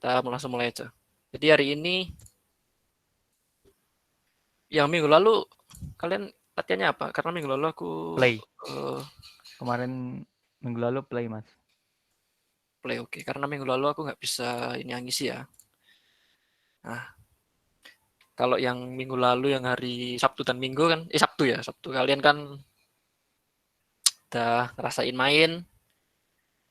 kita langsung mulai aja. Jadi hari ini, yang minggu lalu kalian latihannya apa? Karena minggu lalu aku Play. uh, Kemarin minggu lalu play, Mas. play oke. Karena minggu lalu aku nggak bisa ini ngisi ya. Nah, kalau yang minggu lalu yang hari Sabtu dan Minggu kan, Sabtu ya, Sabtu kalian kan udah ngerasain main.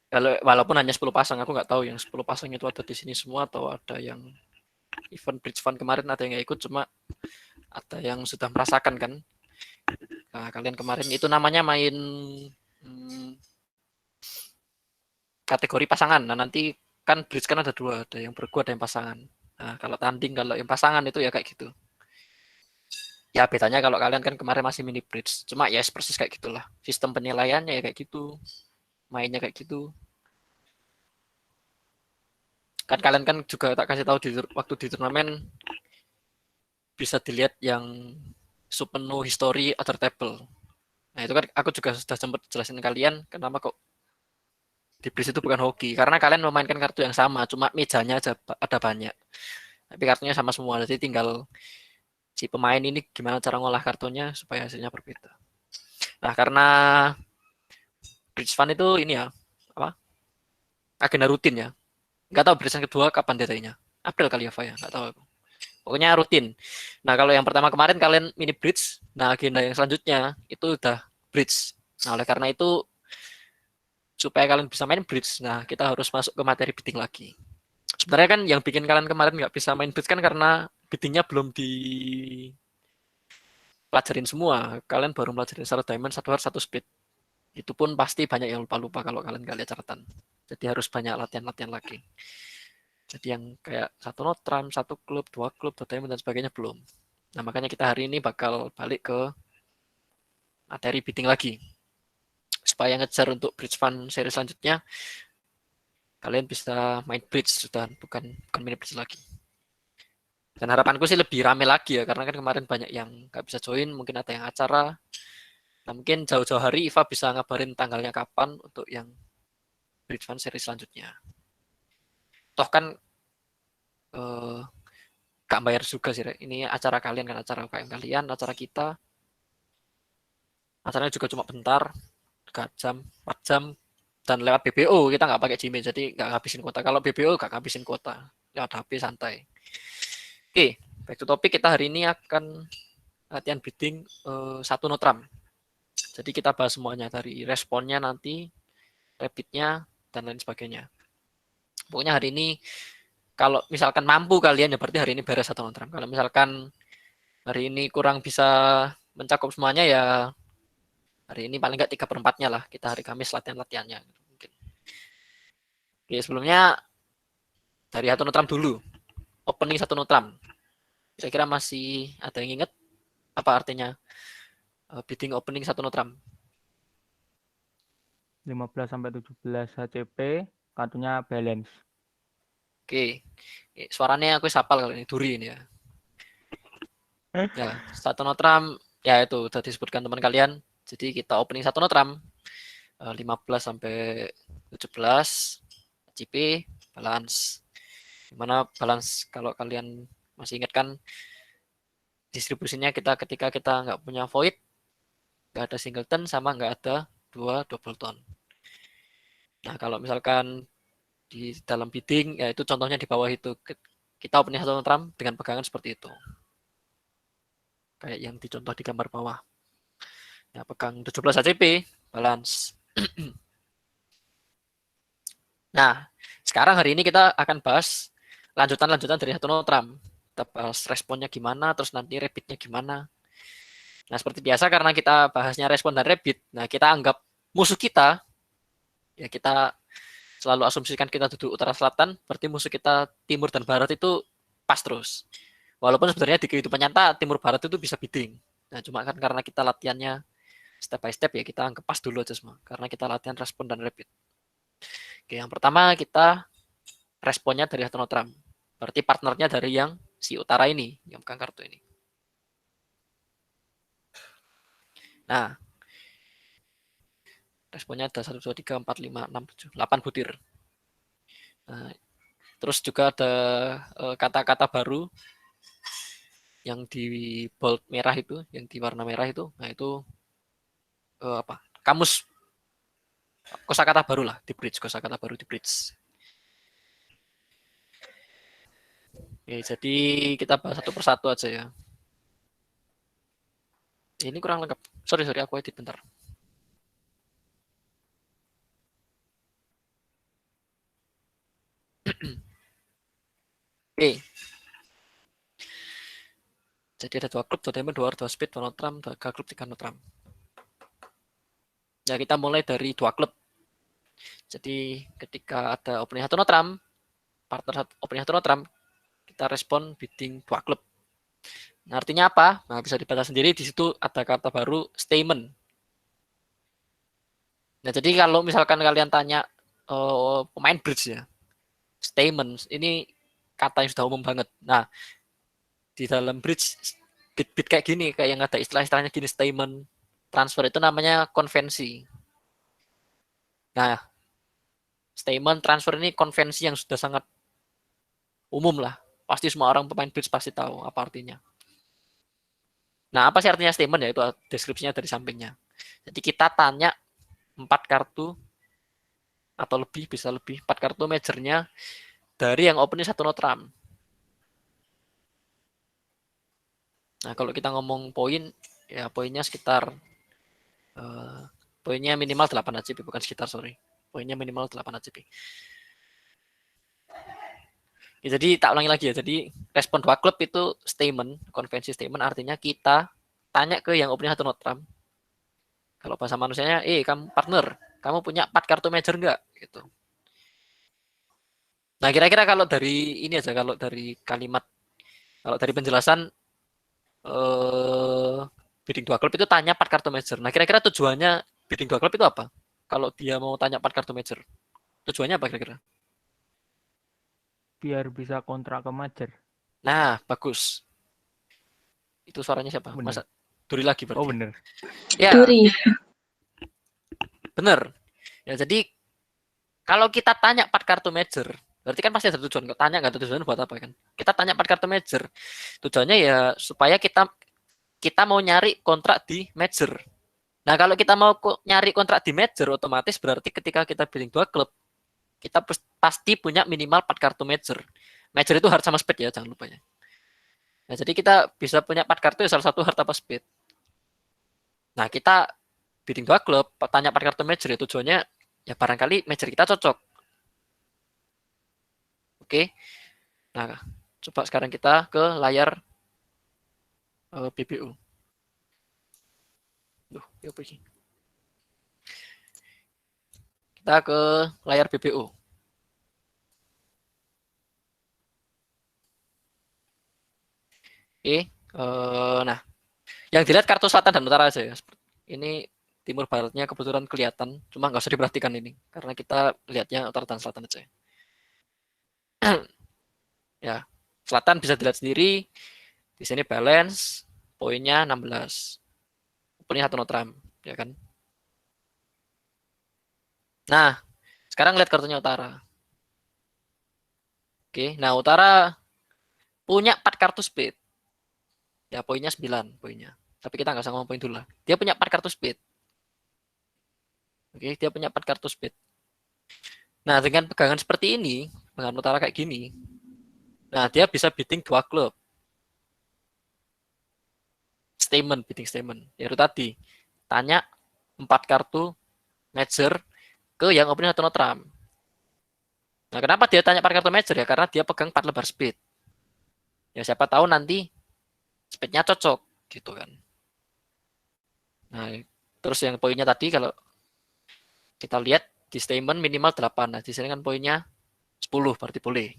Kalau walaupun hanya 10 pasang, aku nggak tahu yang 10 pasang itu ada di sini semua atau ada yang event bridge fund kemarin ada yang nggak ikut, cuma ada yang sudah merasakan kan. Nah, kalian kemarin itu namanya main kategori pasangan. Nah, nanti kan bridge kan ada dua, ada yang bergu, ada yang pasangan. Nah, kalau tanding, kalau yang pasangan itu ya kayak gitu. Ya bedanya kalau kalian kan kemarin masih mini bridge, cuma ya persis kayak gitulah. Sistem penilaiannya ya kayak gitu, mainnya kayak gitu. Kan kalian kan juga tak kasih tahu di waktu di turnamen bisa dilihat yang sub menu history other table. Nah itu kan aku juga sudah sempat jelasin kalian kenapa kok di bridge itu bukan hoki, karena kalian memainkan kartu yang sama, cuma mejanya aja ada banyak. Tapi kartunya sama semua, jadi tinggal si pemain ini gimana cara ngolah kartunya supaya hasilnya berbeda. Nah karena bridge fund itu ini ya apa agenda rutin ya. Nggak tahu bridge yang kedua kapan deadline-nya. April kali ya, Pak ya, nggak tahu aku. Pokoknya rutin. Nah kalau yang pertama kemarin kalian mini bridge, nah agenda yang selanjutnya itu udah bridge. Nah oleh karena itu supaya kalian bisa main bridge, nah kita harus masuk ke materi bidding lagi. Sebenarnya kan yang bikin kalian kemarin nggak bisa main bridge kan karena biddingnya belum dipelajarin semua. Kalian baru pelajarin satu diamond, satu heart, satu speed. Itu pun pasti banyak yang lupa-lupa kalau kalian nggak lihat catatan. Jadi harus banyak latihan-latihan lagi. Jadi yang kayak satu notram, satu klub, dua diamond dan sebagainya belum. Nah makanya kita hari ini bakal balik ke materi bidding lagi. Supaya ngejar untuk bridge fund seri selanjutnya, kalian bisa main bridge sudah bukan mini bridge lagi. Dan harapanku sih lebih rame lagi ya, karena kan kemarin banyak yang nggak bisa join, mungkin ada yang acara. Nah mungkin jauh-jauh hari Iva bisa ngabarin tanggalnya kapan untuk yang bridge fund seri selanjutnya. Toh kan eh, gak bayar juga sih, ini acara kalian kan, acara UKM kalian, acara kita. Acaranya juga cuma bentar, 3 jam, 4 jam, dan lewat BBO kita nggak pakai Gmail jadi nggak ngabisin kuota. Kalau BBO nggak ngabisin kuota, lewat HP santai. Oke, back to topik, kita hari ini akan latihan bidding satu notram. Jadi kita bahas semuanya dari responnya nanti, rapidnya dan lain sebagainya. Pokoknya hari ini kalau misalkan mampu kalian ya berarti hari ini beres satu notram. Kalau misalkan hari ini kurang bisa mencakup semuanya ya hari ini paling nggak 3/4-nya lah. Kita hari Kamis latihan-latihannya. Mungkin. Oke, sebelumnya dari satu notram dulu. Opening satu notram. Kira-kira masih ada yang ingat apa artinya bidding opening satu notram? 15 sampai 17 HCP, kartunya balance. Oke, suaranya aku sapal kalau ini Duri ini ya. Ya, satu notram ya itu udah disebutkan teman kalian. Jadi kita opening satu notram 15 sampai 17 CP balance. Dimana balance kalau kalian masih ingat kan distribusinya kita ketika kita nggak punya void, nggak ada singleton sama nggak ada dua double tone. Nah kalau misalkan di dalam bidding ya itu contohnya di bawah itu kita opening satu notram dengan pegangan seperti itu. Kayak yang dicontoh di gambar bawah. Ya, pegang 17 HCP, balance. Nah, sekarang hari ini kita akan bahas lanjutan-lanjutan dari satu notram. Kita bahas responnya gimana, terus nanti rapidnya gimana. Nah, seperti biasa karena kita bahasnya respon dan rapid, nah kita anggap musuh kita, ya kita selalu asumsikan kita duduk utara selatan, berarti musuh kita timur dan barat itu pas terus. Walaupun sebenarnya di kehidupan nyata timur barat itu bisa bidding. Nah, cuma kan karena kita latihannya step by step ya kita anggap pas dulu aja semua. Karena kita latihan respon dan rapid. Oke, yang pertama kita responnya dari satu notram. Berarti partnernya dari yang si utara ini, yang pegang kartu ini. Nah, responnya ada 1, 2, 3, 4, 5, 6, 7, 8 butir. Nah, Terus juga ada kata-kata baru yang di bold merah itu, yang di warna merah itu. Nah, itu apa? Kamus kosakata baru lah di bridge, kosakata baru di bridge. Oke, jadi kita bahas satu persatu aja ya. Ini kurang lengkap. Sorry, aku edit bentar. Oke. Jadi ada 2 klub, 2 diamond, 2 2 speed, 2 notram, 3 klub, 3 notram. Ya, kita mulai dari 2 klub. Jadi ketika ada opening 1 notram, partner opening 1 notram, kita respon bidding 2 klub. Nah, artinya apa? Nah, bisa dibaca sendiri, di situ ada kata baru statement. Nah, jadi kalau misalkan kalian tanya pemain bridge ya, statement ini kata yang sudah umum banget. Nah, di dalam bridge bit kayak gini, kayak yang ada istilah-istilahnya gini, statement, transfer itu namanya konvensi. Nah, statement, transfer ini konvensi yang sudah sangat umum lah. Pasti semua orang pemain bridge pasti tahu apa artinya. Nah, apa sih artinya statement ya? Itu deskripsinya dari sampingnya. Jadi kita tanya 4 kartu atau lebih, bisa lebih, 4 kartu majornya dari yang opening 1 notram. Nah, kalau kita ngomong poin, ya poinnya sekitar poinnya minimal 8 ACP, bukan sekitar, sorry. Poinnya minimal 8 ACP. Ya, jadi tak ulangi lagi ya. Jadi respon 2 klub itu statement, konvensi statement artinya kita tanya ke yang opening 1 notram. Kalau bahasa manusianya, kamu partner, kamu punya 4 kartu major enggak? Gitu. Nah, kira-kira kalau dari ini aja, kalau dari kalimat, kalau dari penjelasan bidding 2 klub itu tanya 4 kartu major. Nah, kira-kira tujuannya bidding 2 klub itu apa? Kalau dia mau tanya 4 kartu major. Tujuannya apa kira-kira? Biar bisa kontrak ke major. Nah, bagus. Itu suaranya siapa? Bener. Masa Duri lagi berarti. Oh bener. Ya, Duri. bener. Ya, jadi kalau kita tanya 4 kartu major, berarti kan pasti ada tujuan. Kalau tanya nggak ada tujuan buat apa kan? Kita tanya 4 kartu major. Tujuannya ya supaya kita mau nyari kontrak di major. Nah, kalau kita mau nyari kontrak di major, otomatis berarti ketika kita bidding 2 klub, kita pasti punya minimal 4 kartu major. Major itu hard sama speed ya, jangan lupa ya. Nah, jadi kita bisa punya 4 kartu, ya salah satu hard apa speed. Nah, kita bidding 2 klub, tanya 4 kartu major, ya tujuannya ya barangkali major kita cocok. Oke. Nah, coba sekarang kita ke layar BBU. Duh, apa sih? Kita ke layar BBU. Oke. Nah, yang dilihat kartu selatan dan utara aja ya. Ini timur baratnya kebetulan kelihatan, cuma nggak usah diperhatikan ini, karena kita lihatnya utara dan selatan aja. Ya, selatan bisa dilihat sendiri. Di sini balance, poinnya 16. Poinnya 1 notram, ya kan? Nah, sekarang lihat kartunya utara. Oke, nah utara punya 4 kartu speed. Ya, poinnya 9 poinnya. Tapi kita nggak usah ngomong poin dulu lah. Dia punya 4 kartu speed. Oke, dia punya 4 kartu speed. Nah, dengan pegangan seperti ini, pegangan utara kayak gini, nah dia bisa bidding 2 klub. Statement, bidding statement. Ya itu tadi, tanya 4 kartu major ke yang opening 1 notram. Nah, kenapa dia tanya 4 kartu major ya? Karena dia pegang 4 lebar speed. Ya siapa tahu nanti speednya cocok gitu kan. Nah, terus yang poinnya tadi kalau kita lihat di statement minimal 8. Nah, di sini kan poinnya 10 berarti boleh.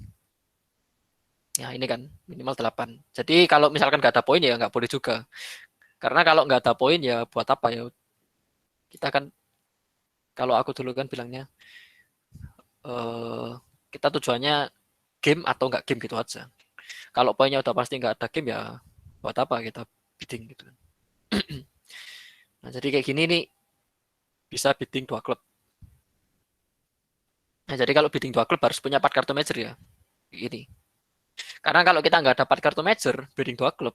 Ya, ini kan minimal 8. Jadi kalau misalkan nggak ada poin ya nggak boleh juga. Karena kalau nggak ada poin ya buat apa ya? Kita kan, kalau aku dulu kan bilangnya, kita tujuannya game atau nggak game gitu aja. Kalau poinnya udah pasti nggak ada game ya buat apa kita bidding gitu. Nah, jadi kayak gini nih bisa bidding 2 klub. Nah, jadi kalau bidding 2 klub harus punya 4 kartu major ya. Ini. Karena kalau kita nggak dapat kartu major, bidding 2 klub,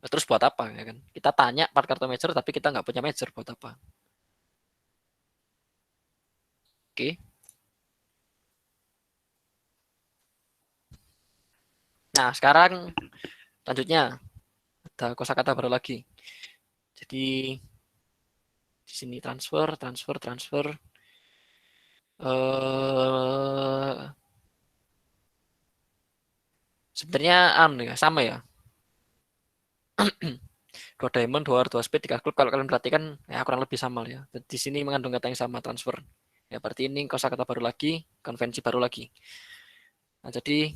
terus buat apa ya kan? Kita tanya part kartu major tapi kita nggak punya major, buat apa? Oke. Nah, sekarang lanjutnya ada kosakata baru lagi. Jadi di sini transfer, transfer, transfer. Sebenarnya sama ya. 2 diamond, 2 art, 2 speed, 3 klub. Kalau kalian perhatikan ya kurang lebih sama ya. Di sini mengandung kata yang sama, transfer. Ya berarti ini kosakata baru lagi, konvensi baru lagi. Nah, jadi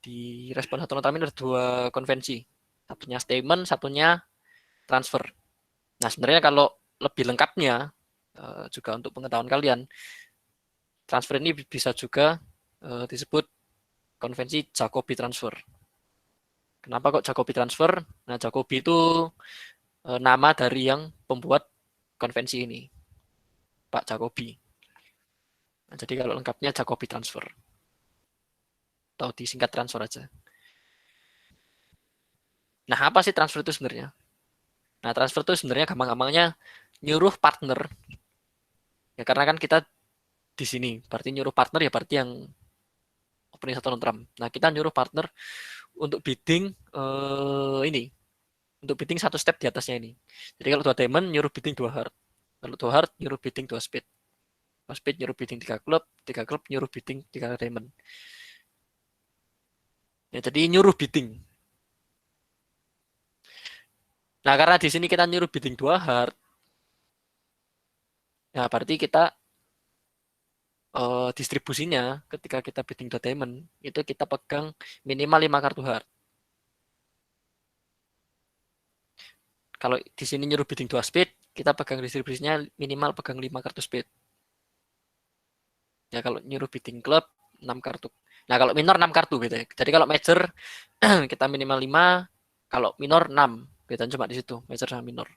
di respon satu nota ini ada 2 konvensi. Satunya statement, satunya transfer. Nah, sebenarnya kalau lebih lengkapnya juga untuk pengetahuan kalian, transfer ini bisa juga disebut konvensi Jacobi transfer. Kenapa kok Jacobi transfer? Nah, Jacobi itu nama dari yang pembuat konvensi ini, Pak Jacobi. Nah, jadi kalau lengkapnya Jacobi transfer. Atau disingkat transfer aja. Nah, apa sih transfer itu sebenarnya? Nah, transfer itu sebenarnya gampang-gampangnya nyuruh partner. Ya karena kan kita di sini, berarti nyuruh partner ya berarti yang opening satu non-trump. Nah, kita nyuruh partner untuk bidding ini, untuk bidding 1 step di atasnya ini. Jadi kalau 2 diamond nyuruh bidding 2 heart. Kalau 2 heart nyuruh bidding 2 speed. 2 speed nyuruh bidding 3 klub, 3 klub nyuruh bidding 3 diamond. Ya, jadi nyuruh bidding. Nah, karena di sini kita nyuruh bidding 2 heart, ya berarti kita distribusinya ketika kita bidding 2 diamond, itu kita pegang minimal 5 kartu heart. Kalau di sini nyuruh bidding 2 speed, kita pegang distribusinya minimal pegang 5 kartu speed. Ya kalau nyuruh bidding club 6 kartu. Nah, kalau minor 6 kartu gitu ya. Jadi kalau major kita minimal 5, kalau minor 6. Bedanya cuma di situ, major sama minor.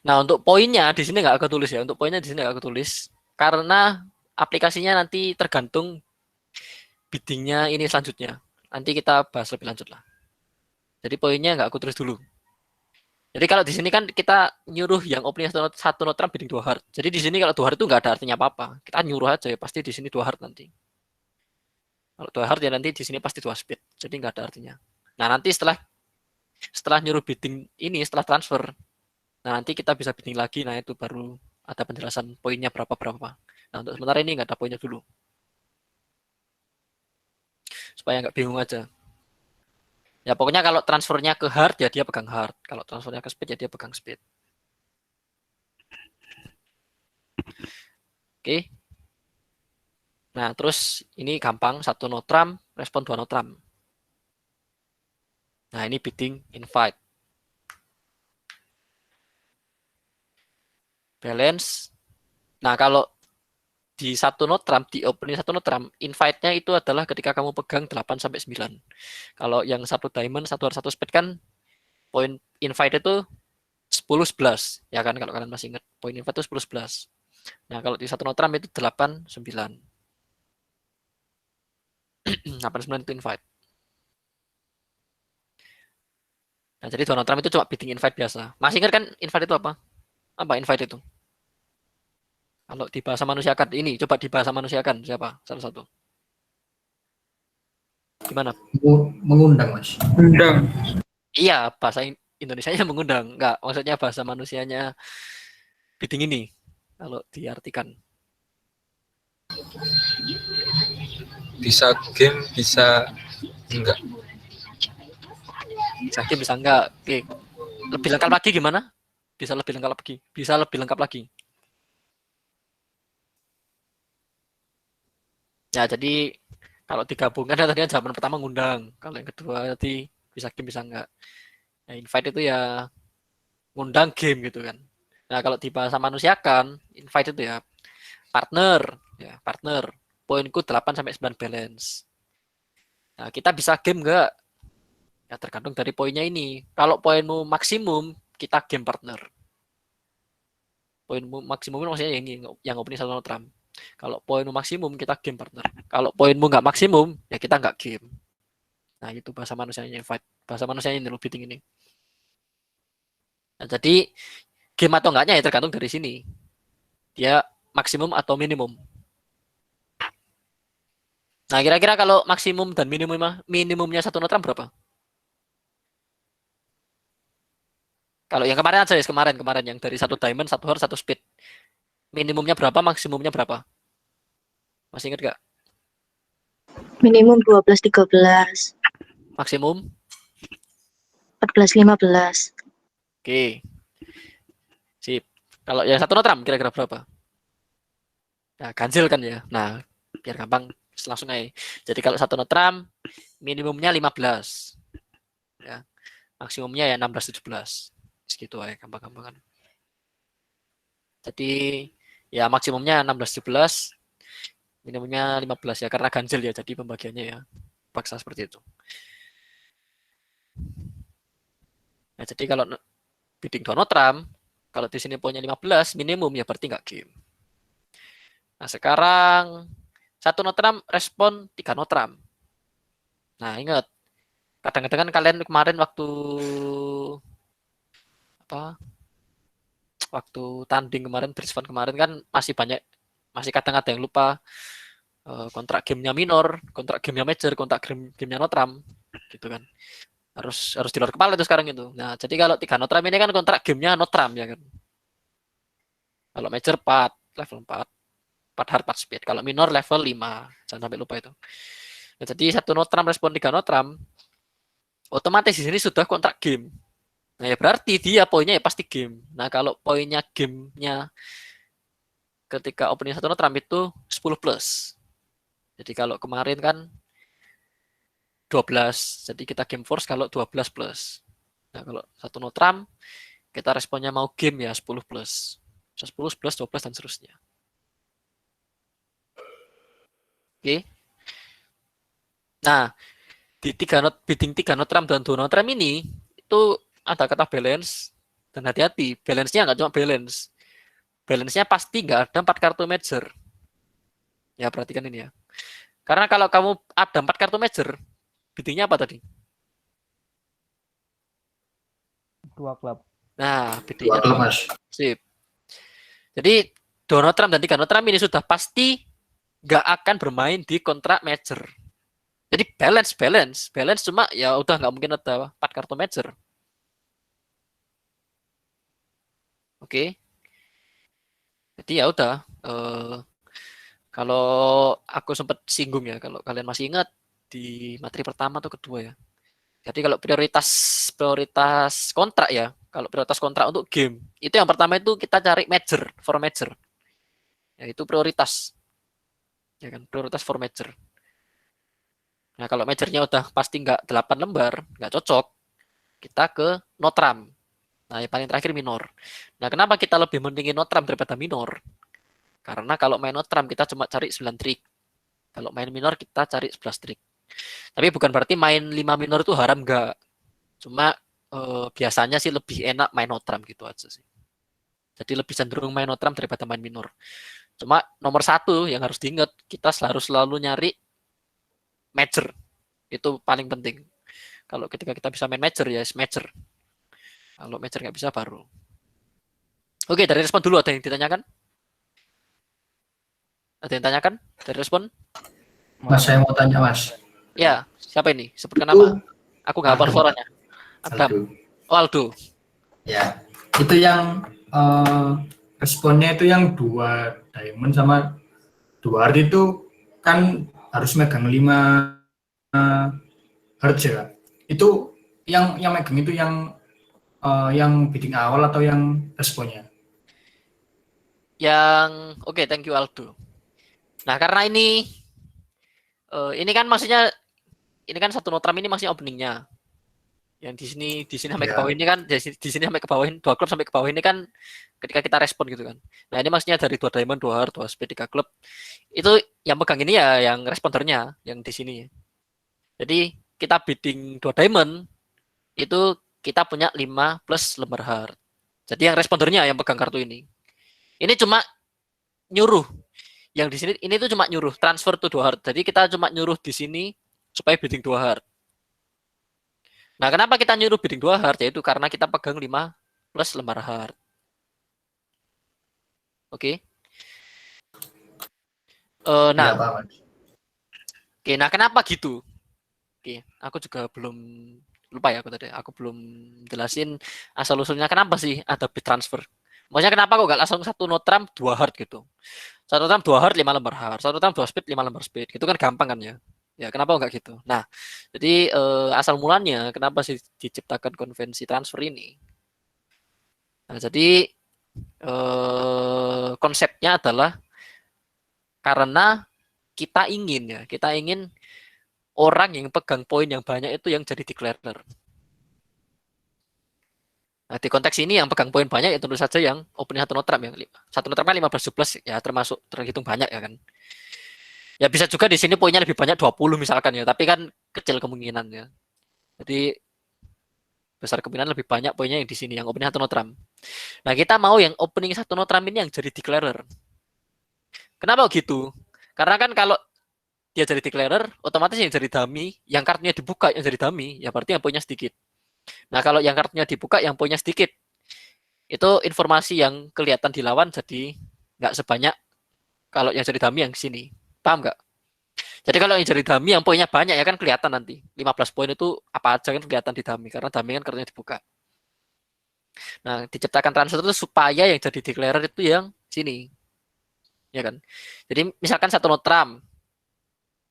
Nah, untuk poinnya di sini nggak aku tulis ya. Untuk poinnya di sini nggak aku tulis karena aplikasinya nanti tergantung biddingnya ini selanjutnya. Nanti kita bahas lebih lanjut lah. Jadi poinnya nggak aku tulis dulu. Jadi kalau di sini kan kita nyuruh yang opening satu notram bidding 2 hard. Jadi di sini kalau 2 hard itu nggak ada artinya apa-apa. Kita nyuruh aja ya pasti di sini 2 hard nanti. Kalau 2 hard ya nanti di sini pasti 2 speed. Jadi nggak ada artinya. Nah, nanti setelah nyuruh bidding ini setelah transfer, nah nanti kita bisa bidding lagi. Nah, itu baru ada penjelasan poinnya berapa-berapa. Nah, untuk sementara ini nggak ada poinnya dulu. Supaya nggak bingung aja. Ya pokoknya kalau transfernya ke hard ya dia pegang hard. Kalau transfernya ke speed ya dia pegang speed. Oke. Nah, terus ini gampang, 1 notram, respon 2 notram. Nah, ini bidding invite. Balance. Nah, kalau di 1 notram, di opening 1 notram, invite-nya itu adalah ketika kamu pegang 8 sampai 9. Kalau yang 1 diamond, 1 hard, 1 speed kan poin invite itu 10 11 ya kan kalau kalian masih ingat. Poin invite itu 10 11. Nah, kalau di 1 notram itu 8 9. 8 9 itu invite. Nah, jadi Donald Trump itu cuma bidding invite biasa. Masih ingat kan invite itu apa? Apa invite itu? Kalau di bahasa manusiakan ini, coba di bahasa manusiakan siapa? Salah satu. Gimana? Mengundang, Mas. Undang. Iya, bahasa Indonesianya mengundang. Enggak, maksudnya bahasa manusianya bidding ini. Kalau diartikan. Bisa game, bisa enggak. Bisa game, bisa enggak. Oke. Lebih lengkap lagi gimana? Bisa lebih lengkap lagi. Bisa lebih lengkap lagi. Ya, jadi kalau digabungkan tadinya zaman pertama ngundang. Kalau yang kedua tadi bisa game, bisa enggak. Nah, invite itu ya ngundang game gitu kan. Nah, kalau di bahasa manusiakan, invite itu ya partner. Poinku 8 sampai 9 balance. Nah, kita bisa game enggak? Ya tergantung dari poinnya ini. Kalau poinmu maksimum, kita game partner. Poinmu maksimum maksudnya yang ini, yang opening 1 notram. Kalau poinmu maksimum kita game partner. Kalau poinmu nggak maksimum ya kita nggak game. Nah itu bahasa manusianya fight. Bahasa manusianya ini bidding ini. Nah, jadi game atau enggaknya ya tergantung dari sini. Dia maksimum atau minimum. Nah kira-kira kalau maksimum dan minimumnya satu notram berapa? Kalau yang kemarin aja ya, kemarin yang dari satu diamond, satu heart, satu speed. Minimumnya berapa, maksimumnya berapa? Masih ingat gak? Minimum 12-13, Maksimum? 14-15. Oke. Sip. Kalau yang satu notram kira-kira berapa? Nah, ganjil kan ya. Nah, biar gampang langsung aja. Jadi kalau satu notram minimumnya 15. Ya. Maksimumnya ya 16-17. Segitu aja gampang-gampangan. Jadi ya maksimumnya 16-17, minimumnya 15 ya karena ganjil ya. Jadi pembagiannya ya paksa seperti itu. Nah, jadi kalau bidding 2 notram, kalau di sini poinnya 15 minimum ya berarti nggak game. Nah, sekarang satu notram respon 3 notram. Nah, ingat kadang-kadang kan kalian kemarin waktu tanding kemarin, Brisbane kemarin kan masih kadang ada yang lupa kontrak gamenya minor, kontrak gamenya major, kontrak gamenya notram gitu kan. Harus di luar kepala itu sekarang itu. Nah, jadi kalau 3 notram ini kan kontrak gamenya notram ya kan. Kalau major 4, level 4 hard 4 speed. Kalau minor level 5. Jangan sampai lupa itu. Nah, jadi satu notram respon 3 notram otomatis di sini sudah kontrak game. Nah, ya berarti dia poinnya ya pasti game. Nah, kalau poinnya gamenya ketika opening satu notram itu 10 plus. Jadi kalau kemarin kan 12. Jadi kita game force kalau 12 plus. Nah, kalau satu notram kita responnya mau game ya 10 plus. 10, 11, 12 dan seterusnya. Oke. Nah, di bidding 3 notram dan 2 notram ini itu ada kata balance dan hati-hati. Balance-nya nggak cuma balance. Balance-nya pasti nggak ada 4 kartu major. Ya, perhatikan ini ya. Karena kalau kamu ada 4 kartu major, biddingnya apa tadi? 2 klub. Nah, biddingnya 2 klub, Mas. Sip. Jadi, 2 notram dan 3 notram ini sudah pasti nggak akan bermain di kontrak major. Jadi balance cuma ya udah nggak mungkin ada 4 kartu major. Oke. Jadi ya udah. Kalau aku sempat singgung ya, kalau kalian masih ingat di materi pertama atau kedua ya. Jadi kalau prioritas kontrak ya, kalau prioritas kontrak untuk game, itu yang pertama itu kita cari major, for major. Ya itu prioritas. Ya kan, prioritas for major. Nah, kalau majornya udah pasti nggak 8 lembar, nggak cocok, kita ke notram. Nah, yang paling terakhir minor. Nah, kenapa kita lebih mendingin notram daripada minor? Karena kalau main notram kita cuma cari 9 trik. Kalau main minor kita cari 11 trik. Tapi bukan berarti main 5 minor itu haram, nggak. Cuma biasanya sih lebih enak main notram gitu aja sih. Jadi lebih cenderung main notram daripada main minor. Cuma nomor 1 yang harus diingat, kita harus selalu nyari major. Itu paling penting. Kalau ketika kita bisa main major ya major. Kalau major nggak bisa baru. Oke, dari respon dulu ada yang ditanyakan? Ada yang tanyakan dari respon? Mas, saya mau tanya, Mas. Ya, siapa ini? Sebutkan nama. Aku nggak hafal suaranya. Adam. Aldo. Oh, Aldo. Ya, itu yang responnya itu yang 2 diamond sama 2 heart itu kan harus megang 5 heart ya. Itu yang megang itu yang bidding awal atau yang responnya? Oke, thank you Aldo. Nah, karena ini kan maksudnya ini kan satu notram ini masih openingnya. Yang di sini sampai ke bawah ini kan di sini sampai ke bawah ini 2 klub sampai ke bawah ini kan ketika kita respon gitu kan. Nah, ini maksudnya dari 2 diamond, 2 heart, 2 speed, 3 klub. Itu yang pegang ini ya yang respondernya yang di sini. Jadi kita bidding 2 diamond itu kita punya 5 plus lembar heart. Jadi yang respondernya yang pegang kartu ini. Ini cuma nyuruh Yang di sini ini tuh cuma nyuruh transfer to 2 hard. Jadi kita cuma nyuruh di sini supaya bidding 2 hard. Nah, kenapa kita nyuruh bidding 2 hard? Yaitu karena kita pegang 5 plus lembar hard. Oke. Ya, Nah, Pak Mas. oke, nah kenapa gitu? Oke, aku juga belum lupa ya aku tadi. Aku belum jelasin asal usulnya kenapa sih ada bid transfer. Maksudnya kenapa kok gak langsung satu notram 2 hard gitu? Satu notram 2 hard 5 lembar hard, satu notram 2 speed 5 lembar speed. Gitu kan gampang kan ya? Ya kenapa enggak gitu? Nah, jadi asal mulanya kenapa sih diciptakan konvensi transfer ini? Nah, jadi konsepnya adalah karena kita ingin orang yang pegang poin yang banyak itu yang jadi declarer. Nah, di konteks ini yang pegang poin banyak ya tentu saja yang opening satu notram yang satu notram kan 15 ya termasuk terhitung banyak ya kan. Ya bisa juga di sini poinnya lebih banyak 20 misalkan ya, tapi kan kecil kemungkinannya. Jadi besar kemungkinan lebih banyak poinnya yang di sini yang opening satu notram. Nah, kita mau yang opening satu notram ini yang jadi declarer. Kenapa gitu? Karena kan kalau dia jadi declarer, otomatis yang jadi dummy, yang kartunya dibuka yang jadi dummy, ya berarti yang poinnya sedikit. Nah, kalau yang kartunya dibuka yang poinnya sedikit, itu informasi yang kelihatan di lawan jadi nggak sebanyak kalau yang jadi dummy yang sini. Paham nggak? Jadi kalau yang jadi dummy yang poinnya banyak ya kan kelihatan nanti. 15 poin itu apa aja kan kelihatan di dummy karena dummy kan kartunya dibuka. Nah, diciptakan transfer itu supaya yang jadi declarer itu yang sini. Ya kan? Jadi misalkan satu notram,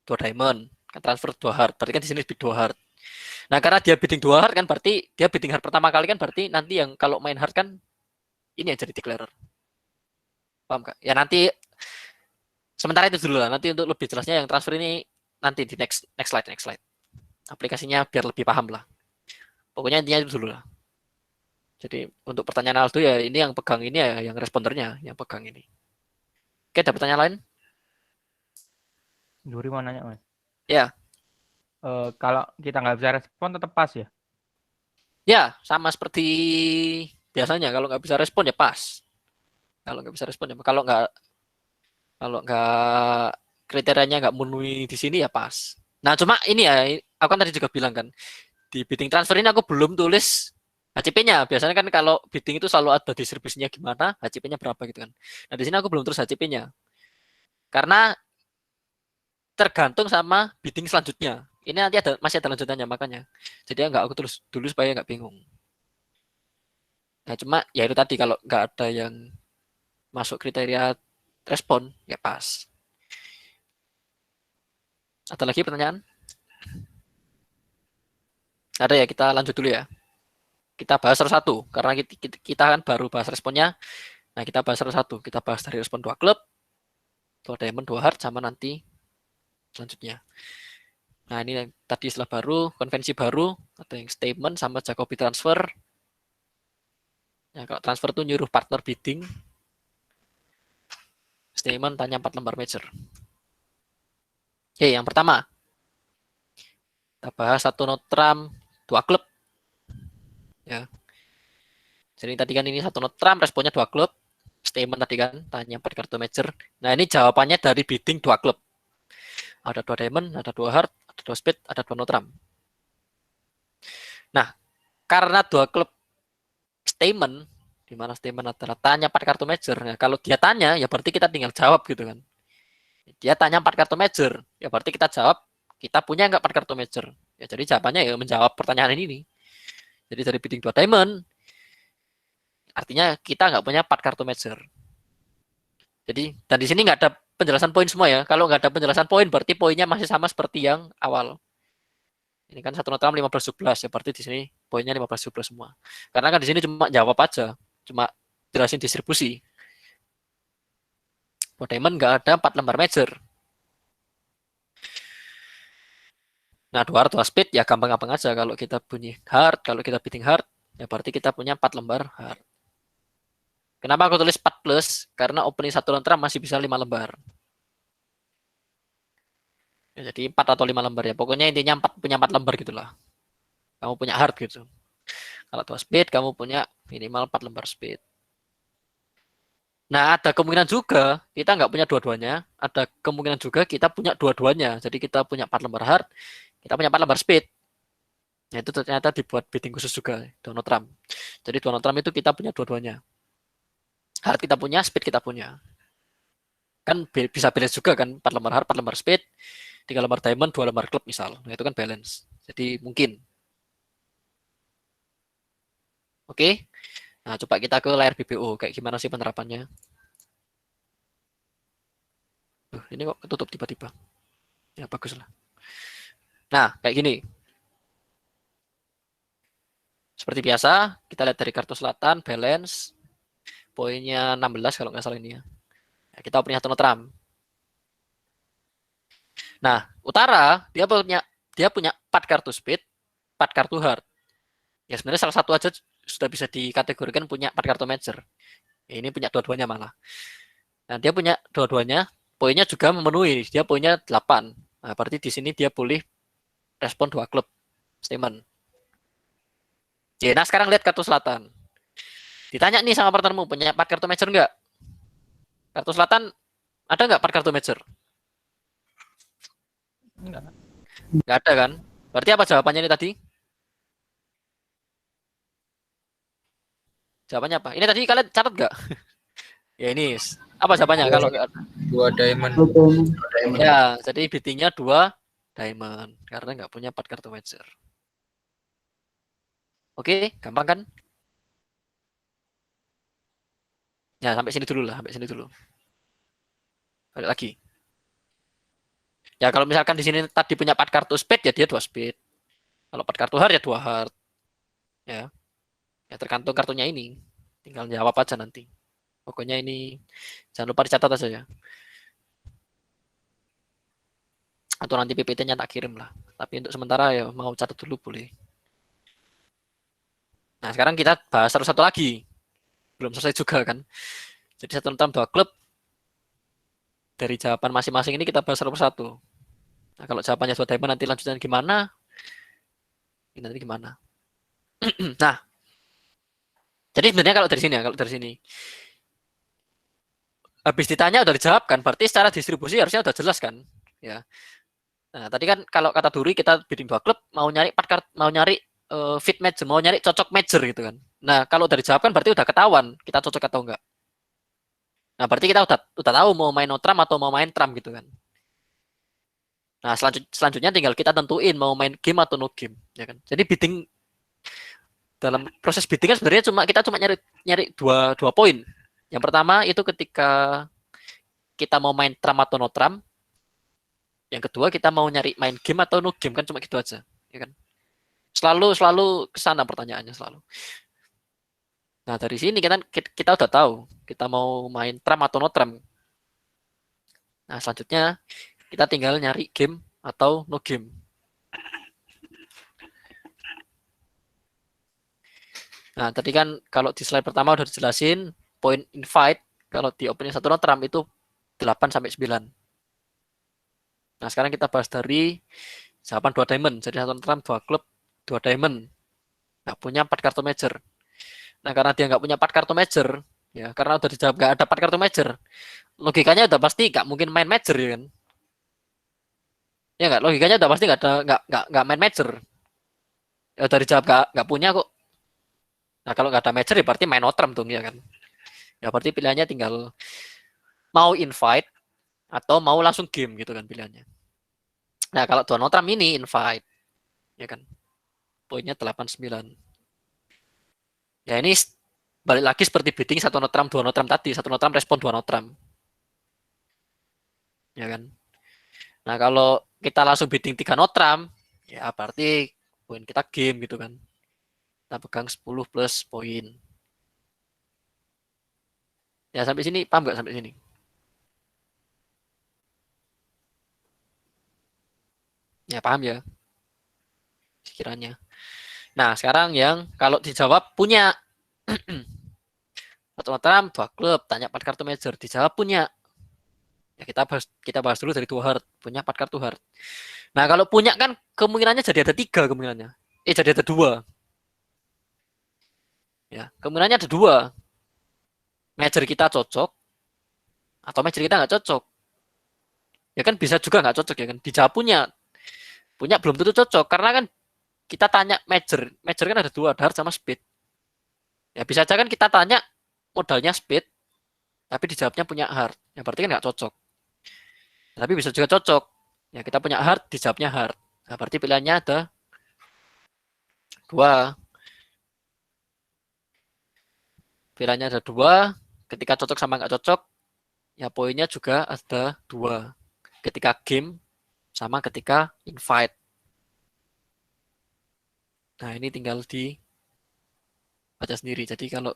2 diamond, kan transfer 2 hard. Berarti kan di sini bid 2 hard. Nah, karena dia bidding 2 hard kan berarti dia bidding hard pertama kali kan berarti nanti yang kalau main hard kan ini yang jadi declarer. Paham gak? Ya nanti sementara itu dulu lah. Nanti untuk lebih jelasnya yang transfer ini nanti di next slide. Aplikasinya biar lebih paham lah. Pokoknya intinya itu dulu lah. Jadi untuk pertanyaan Aldo ya ini yang pegang ini ya yang respondernya yang pegang ini. Oke, ada pertanyaan lain? Juri mau nanya, Mas. Ya. Kalau kita nggak bisa respon tetap pas ya? Ya, sama seperti biasanya kalau nggak bisa respon ya pas. Kalau nggak bisa respon ya kalau nggak kriterianya nggak memenuhi di sini ya pas. Nah, cuma ini ya, aku kan tadi juga bilang kan, di bidding transfer ini aku belum tulis HCP-nya. Biasanya kan kalau bidding itu selalu ada distribusinya gimana, HCP-nya berapa gitu kan. Nah, di sini aku belum tulis HCP-nya. Karena tergantung sama bidding selanjutnya. Ini nanti masih ada lanjutannya makanya. Jadi nggak aku tulis dulu supaya nggak bingung. Nah, cuma ya itu tadi kalau nggak ada yang masuk kriteria respon, ya pas. Ada lagi pertanyaan? Ada ya, kita lanjut dulu ya. Kita bahas satu-satu, karena kita kan baru bahas responnya. Nah, kita bahas satu-satu. Kita bahas dari respon 2 klub, 2 diamond, 2 hard, sama nanti selanjutnya. Nah, ini yang tadi istilah baru, konvensi baru, ada yang statement sama Jacobi transfer. Ya, kalau transfer itu nyuruh partner bidding. Statement tanya 4 lembar major. Oke, yang pertama. Kita bahas satu notram, 2 klub. Ya. Jadi tadi kan ini satu notram, responnya 2 klub. Statement tadi kan, tanya 4 kartu major. Nah, ini jawabannya dari bidding 2 klub. Ada 2 diamond, ada 2 hard, ada 2 speed, ada 2 notram. Nah, karena 2 klub statement, di mana statement adalah tanya 4 kartu major. Nah, kalau dia tanya, ya berarti kita tinggal jawab gitu kan. Dia tanya 4 kartu major, ya berarti kita jawab, kita punya nggak 4 kartu major? Ya, jadi jawabannya ya menjawab pertanyaan ini. Jadi dari bidding 2 diamond, artinya kita nggak punya 4 kartu major. Jadi, dan di sini nggak ada penjelasan poin semua ya. Kalau nggak ada penjelasan poin, berarti poinnya masih sama seperti yang awal. Ini kan satu notram 15-17, ya berarti di sini poinnya 15-17 semua. Karena kan di sini cuma jawab aja, cuma jelasin distribusi. Buat diamond nggak ada 4 lembar major. Nah, 2 hard, 2 speed, ya gampang-gampang aja. Kalau kita bunyi hard, kalau kita bidding hard, ya berarti kita punya 4 lembar hard. Kenapa aku tulis 4 plus? Karena opening satu notram masih bisa 5 lembar. Ya, jadi 4 atau 5 lembar ya. Pokoknya intinya punya 4 lembar gitulah. Kamu punya hard gitu. Kalau 2 speed, kamu punya minimal 4 lembar speed. Nah, ada kemungkinan juga kita nggak punya dua-duanya, ada kemungkinan juga kita punya dua-duanya. Jadi kita punya 4 lembar hard, kita punya 4 lembar speed. Nah, itu ternyata dibuat bidding khusus juga, Donald Trump. Jadi Donald Trump itu kita punya dua-duanya. Hard kita punya, speed kita punya. Kan bisa balance juga kan, 4 lembar hard, 4 lembar speed, 3 lembar diamond, 2 lembar club misal. Nah, itu kan balance. Jadi mungkin. Oke. Nah, coba kita ke layar BBO. Kayak gimana sih penerapannya? Ini kok ketutup tiba-tiba. Ya, bagus lah. Nah, kayak gini. Seperti biasa, kita lihat dari kartu selatan, balance. Poinnya 16 kalau nggak salah ini ya. Ya, kita punya satu Trump. Nah, utara dia punya 4 kartu speed, 4 kartu hard. Ya sebenarnya salah satu aja sudah bisa dikategorikan punya 4 kartu major. Ya, ini punya dua-duanya malah. Nah, dia punya dua-duanya, poinnya juga memenuhi. Dia poinnya 8. Nah, berarti di sini dia boleh respon 2 klub statement. Oke, nah sekarang lihat kartu selatan. Ditanya nih sama partnermu, punya 4 kartu major enggak? Kartu selatan ada enggak 4 kartu major? Enggak ada kan? Berarti apa jawabannya ini tadi? Jawabannya apa? Ini tadi kalian catat enggak? Ya ini. Apa jawabannya kalau enggak ada? 2 diamond. Ya, jadi biddingnya 2 diamond karena nggak punya 4 kartu major. Oke, gampang kan? Ya, sampai sini dulu lah, sampai sini dulu. Balik lagi. Ya, kalau misalkan di sini tadi punya 4 kartu speed, ya dia 2 speed. Kalau 4 kartu hard, ya 2 hard. Ya, ya tergantung kartunya ini. Tinggal jawab aja nanti. Pokoknya ini, jangan lupa dicatat aja ya. Atau nanti PPT-nya tak kirim lah. Tapi untuk sementara ya mau catat dulu boleh. Nah, sekarang kita bahas satu-satu lagi. Belum selesai juga kan. Jadi satu enam 2 klub. Dari jawaban masing-masing ini kita bahas satu persatu. Nah, kalau jawabannya 2 diamond nanti lanjutannya gimana? Ini nanti gimana? Nah, jadi sebenarnya kalau dari sini ya, kalau dari sini. Habis ditanya udah dijawab kan, berarti secara distribusi harusnya udah jelas kan? Ya. Nah, tadi kan kalau kata Duri kita bidding 2 klub mau nyari 4 kart, mau nyari fit major, mau nyari cocok major gitu kan. Nah, kalau udah dijawab kan berarti udah ketahuan kita cocok atau enggak. Nah, berarti kita udah tahu mau main no trump atau mau main trump gitu kan. Nah, selanjutnya tinggal kita tentuin mau main game atau no game, ya kan. Jadi bidding dalam proses bidding kan sebenarnya kita cuma nyari dua poin. Yang pertama itu ketika kita mau main trump atau no trump. Yang kedua kita mau nyari main game atau no game kan cuma gitu aja, ya kan. Selalu kesana pertanyaannya selalu. Nah, dari sini kita udah tahu kita mau main trump atau no trump. Nah, selanjutnya kita tinggal nyari game atau no game. Nah, tadi kan kalau di slide pertama udah dijelasin point invite kalau di opening 1 no trump itu 8 sampai 9. Nah, sekarang kita bahas dari jawaban 2 diamond. Jadi 1 no trump 2 klub 2 diamond. Nggak punya 4 kartu major. Nah, karena dia nggak punya 4 kartu major, ya karena udah dijawab nggak ada 4 kartu major, logikanya udah pasti nggak mungkin main major ya kan? Ya nggak, logikanya udah pasti nggak main major. Ya udah dijawab nggak punya kok. Nah, kalau nggak ada major ya berarti main no trump dong ya kan? Ya berarti pilihannya tinggal mau invite atau mau langsung game gitu kan pilihannya. Nah, kalau dua no trump ini invite, ya kan? Poinnya 89. Ya ini balik lagi seperti bidding 1 no trump 2 no trump tadi, 1 no trump respon 2 no trump. Ya kan? Nah, kalau kita langsung bidding 3 no trump, ya berarti poin kita game gitu kan. Kita pegang 10 plus poin. Ya sampai sini paham nggak sampai sini? Ya paham ya. Sekiranya. Nah, sekarang yang kalau dijawab punya 1 no trump 2 klub, tanya 4 kartu major, dijawab punya. Ya kita bahas dulu dari 2 hard, punya 4 kartu hard. Nah, kalau punya kan kemungkinannya jadi ada 3 kemungkinannya. Jadi ada 2. Ya, kemungkinannya ada 2. major kita cocok atau major kita nggak cocok. Ya kan bisa juga nggak cocok ya kan. Dijawab punya belum tentu cocok karena kan kita tanya major kan ada dua, ada hard sama speed. Ya bisa aja kan kita tanya modalnya speed, tapi dijawabnya punya hard. Ya berarti kan nggak cocok. Tapi bisa juga cocok. Ya kita punya hard, dijawabnya hard. Nah, berarti pilihannya ada dua. Pilihannya ada dua. Ketika cocok sama nggak cocok, ya poinnya juga ada dua. Ketika game sama ketika invite. Nah ini tinggal dibaca sendiri. Jadi kalau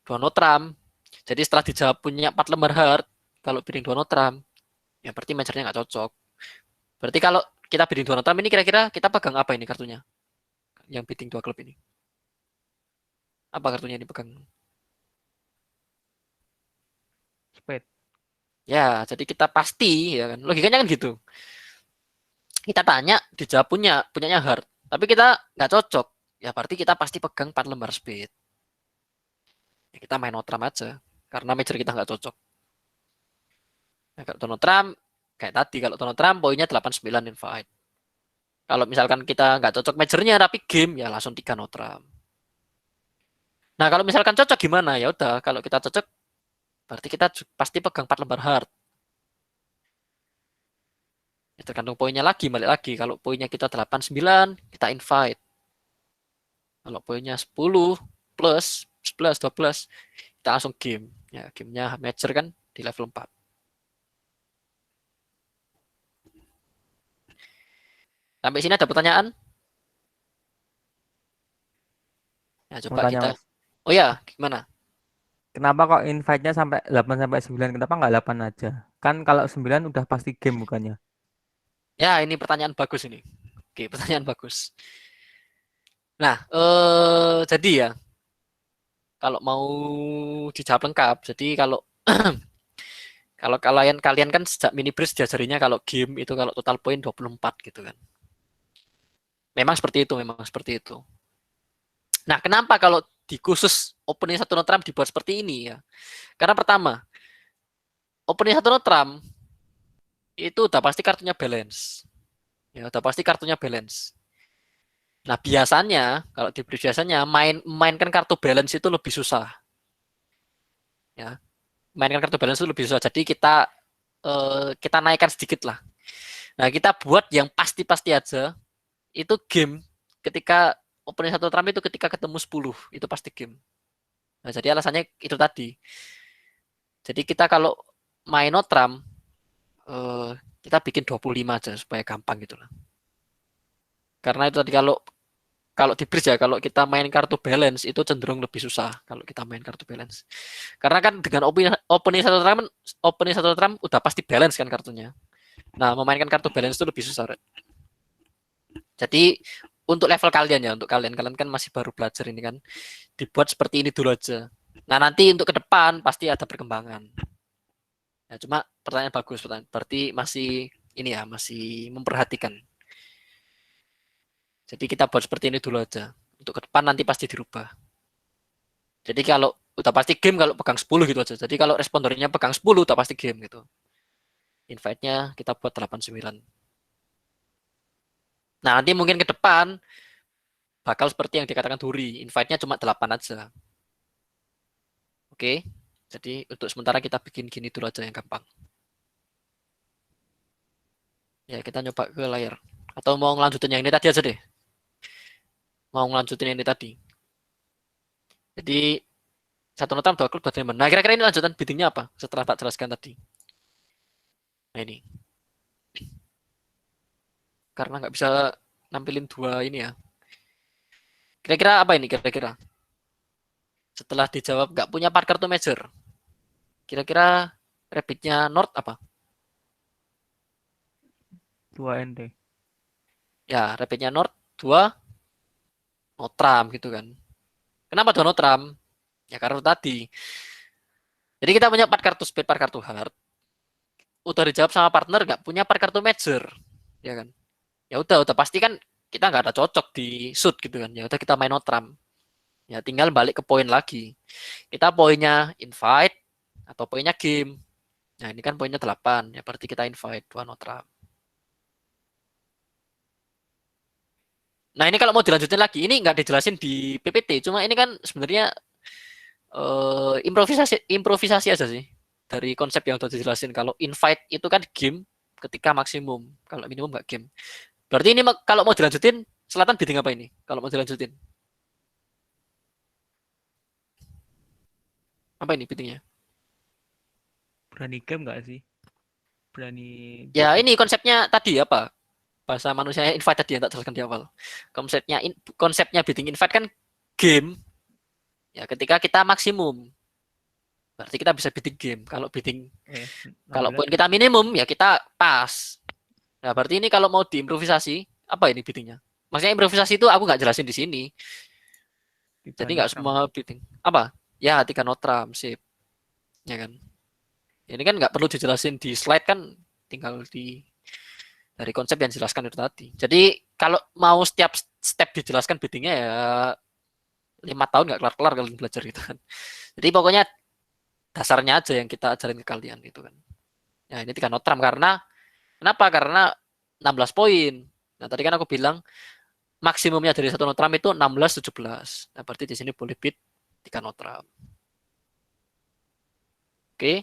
Donald Trump, jadi setelah dijawab punya 4 lembar hard, kalau bidding Donald Trump, ya berarti majornya nggak cocok. Berarti kalau kita bidding Donald Trump ini kira-kira kita pegang apa ini kartunya? Yang bidding 2 klub ini. Apa kartunya yang dipegang? Spade. Ya, jadi kita pasti ya kan. Logikanya kan gitu. Kita tanya, dijawab punyanya hard. Tapi kita nggak cocok. Ya berarti kita pasti pegang 4 lembar speed. Ya, kita main Donald Trump aja. Karena major kita nggak cocok. Nah, kalau Donald Trump, kayak tadi, kalau Donald Trump poinnya 89 invite. Kalau misalkan kita nggak cocok majornya tapi game, ya langsung 3 Donald Trump. Nah kalau misalkan cocok gimana? Ya udah, kalau kita cocok, berarti kita pasti pegang 4 lembar hard. Ya, tergantung poinnya lagi, balik lagi. Kalau poinnya kita 89, kita invite. Kalau poinnya 10 plus 11, 12, kita langsung game. Ya, gamenya major kan di level 4. Sampai sini ada pertanyaan? Ya, Mau coba tanya, kita. Mas. Oh ya, gimana? Kenapa kok invite-nya sampai 8 sampai 9? Kenapa nggak 8 aja? Kan kalau 9 udah pasti game bukannya? Ya, ini pertanyaan bagus ini. Oke, pertanyaan bagus. Nah, jadi ya, kalau mau dijawab lengkap, jadi kalau kalau kalian kan sejak mini bridge diajarinya kalau game itu kalau total poin 24 gitu kan. Memang seperti itu, memang seperti itu. Nah, kenapa kalau di khusus opening 1 Trump dibuat seperti ini ya? Karena pertama, opening 1 Trump itu udah pasti kartunya balance. Ya, udah pasti kartunya balance. Nah, biasanya kalau di bridge biasanya mainkan kartu balance itu lebih susah. Ya, mainkan kartu balance itu lebih susah. Jadi kita naikkan sedikit lah. Nah, kita buat yang pasti-pasti aja. Itu game ketika opening 1 Trump itu ketika ketemu 10, itu pasti game. Nah, jadi alasannya itu tadi. Jadi kita kalau main no Trump, kita bikin 25 aja supaya gampang gitu lah. Karena itu tadi kalau di bridge ya, kalau kita main kartu balance itu cenderung lebih susah kalau kita main kartu balance. Karena kan dengan opening 1 Trump udah pasti balance kan kartunya. Nah, memainkan kartu balance itu lebih susah. Jadi untuk level kalian ya, untuk kalian kan masih baru belajar ini kan, dibuat seperti ini dulu aja. Nah, nanti untuk ke depan pasti ada perkembangan. Ya, cuma pertanyaan bagus, berarti masih ini ya, masih memperhatikan. Jadi kita buat seperti ini dulu aja. Untuk ke depan nanti pasti dirubah. Jadi kalau udah pasti game kalau pegang 10 gitu aja. Jadi kalau respondernya pegang 10 udah pasti game gitu. Invite-nya kita buat 89. Nah, nanti mungkin ke depan bakal seperti yang dikatakan Duri. Invite-nya cuma 8 aja. Oke. Jadi untuk sementara kita bikin gini dulu aja yang gampang. Ya, kita nyoba ke layar. Atau mau ngelanjutin yang ini tadi aja deh. Mau ngelanjutin yang ini tadi. Jadi 1 notam 2 klub 2 diamond. Nah, kira-kira ini lanjutan biddingnya apa? Setelah Pak jelaskan tadi. Nah, ini. Karena nggak bisa nampilin 2 ini ya. Kira-kira apa ini kira-kira? Setelah dijawab nggak punya 4 kartu major. Kira-kira rabbitnya North apa? 2 NT. Ya, rabbitnya North 2 Notram gitu kan. Kenapa 2 Notram? Ya karena tadi. Jadi kita punya 4 kartu speed, 4 kartu hard. Udah dijawab sama partner nggak punya 4 kartu major. Ya kan? Ya udah pasti kan kita nggak ada cocok di shoot gitu kan. Ya udah kita main Notram. Ya tinggal balik ke poin lagi. Kita poinnya invite atau poinnya game. Nah, ini kan poinnya 8. Ya berarti kita invite 2 notram. Nah, ini kalau mau dilanjutin lagi, ini nggak dijelasin di PPT, cuma ini kan sebenarnya improvisasi improvisasi aja sih dari konsep yang udah dijelasin. Kalau invite itu kan game ketika maksimum, kalau minimum nggak game. Berarti ini kalau mau dilanjutin, selatan bidding apa ini? Kalau mau dilanjutin, apa ini biddingnya? Berani game nggak sih? Berani Ya bidding. ini konsepnya tadi apa? Bahasa manusia invite tadi yang tak jelaskan di awal. Konsepnya bidding invite kan game. Ya ketika kita maksimum, berarti kita bisa bidding game. Kalau bidding, kalau 16 poin kita minimum ya kita pas. Nah berarti ini kalau mau diimprovisasi, apa ini biddingnya? Maksudnya improvisasi itu aku nggak jelasin di sini. tiga Jadi nggak notram. semua bidding. Apa? Ya 3 notram, sip. Ya kan. Ini kan nggak perlu dijelasin di slide kan, tinggal dari konsep yang dijelaskan itu tadi. Jadi kalau mau setiap step dijelaskan biddingnya ya 5 tahun nggak kelar-kelar kalian belajar gitu kan. Jadi pokoknya dasarnya aja yang kita ajarin ke kalian gitu kan. Ya ini 3 notram karena kenapa? Karena 16 poin. Nah tadi kan aku bilang maksimumnya dari 1 notram itu 16-17. Nah berarti di sini boleh bid 3 notram. Oke.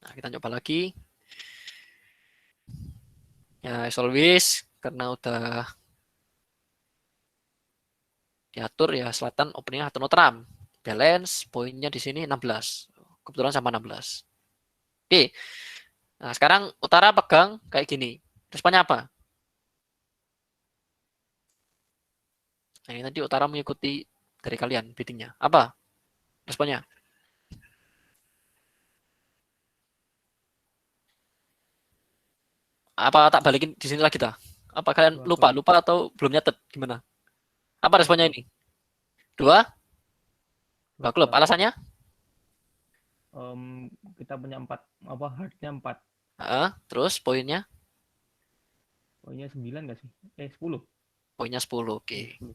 Nah kita coba lagi. Ya as always karena udah diatur ya selatan openingnya 1 notram. Balance poinnya di sini 16. Kebetulan sama 16. Oke. Nah sekarang utara pegang kayak gini. Responnya apa? Nah ini tadi utara mengikuti dari kalian biddingnya. Apa responnya? Apa tak balikin di sini lagi dah? Apa kalian lupa atau belum nyatet gimana? Apa responnya ini? 2 klub. Alasannya? Kita punya 4 hardnya 4. Terus poinnya? Poinnya 9 nggak sih? 10. Poinnya 10. Oke. 10.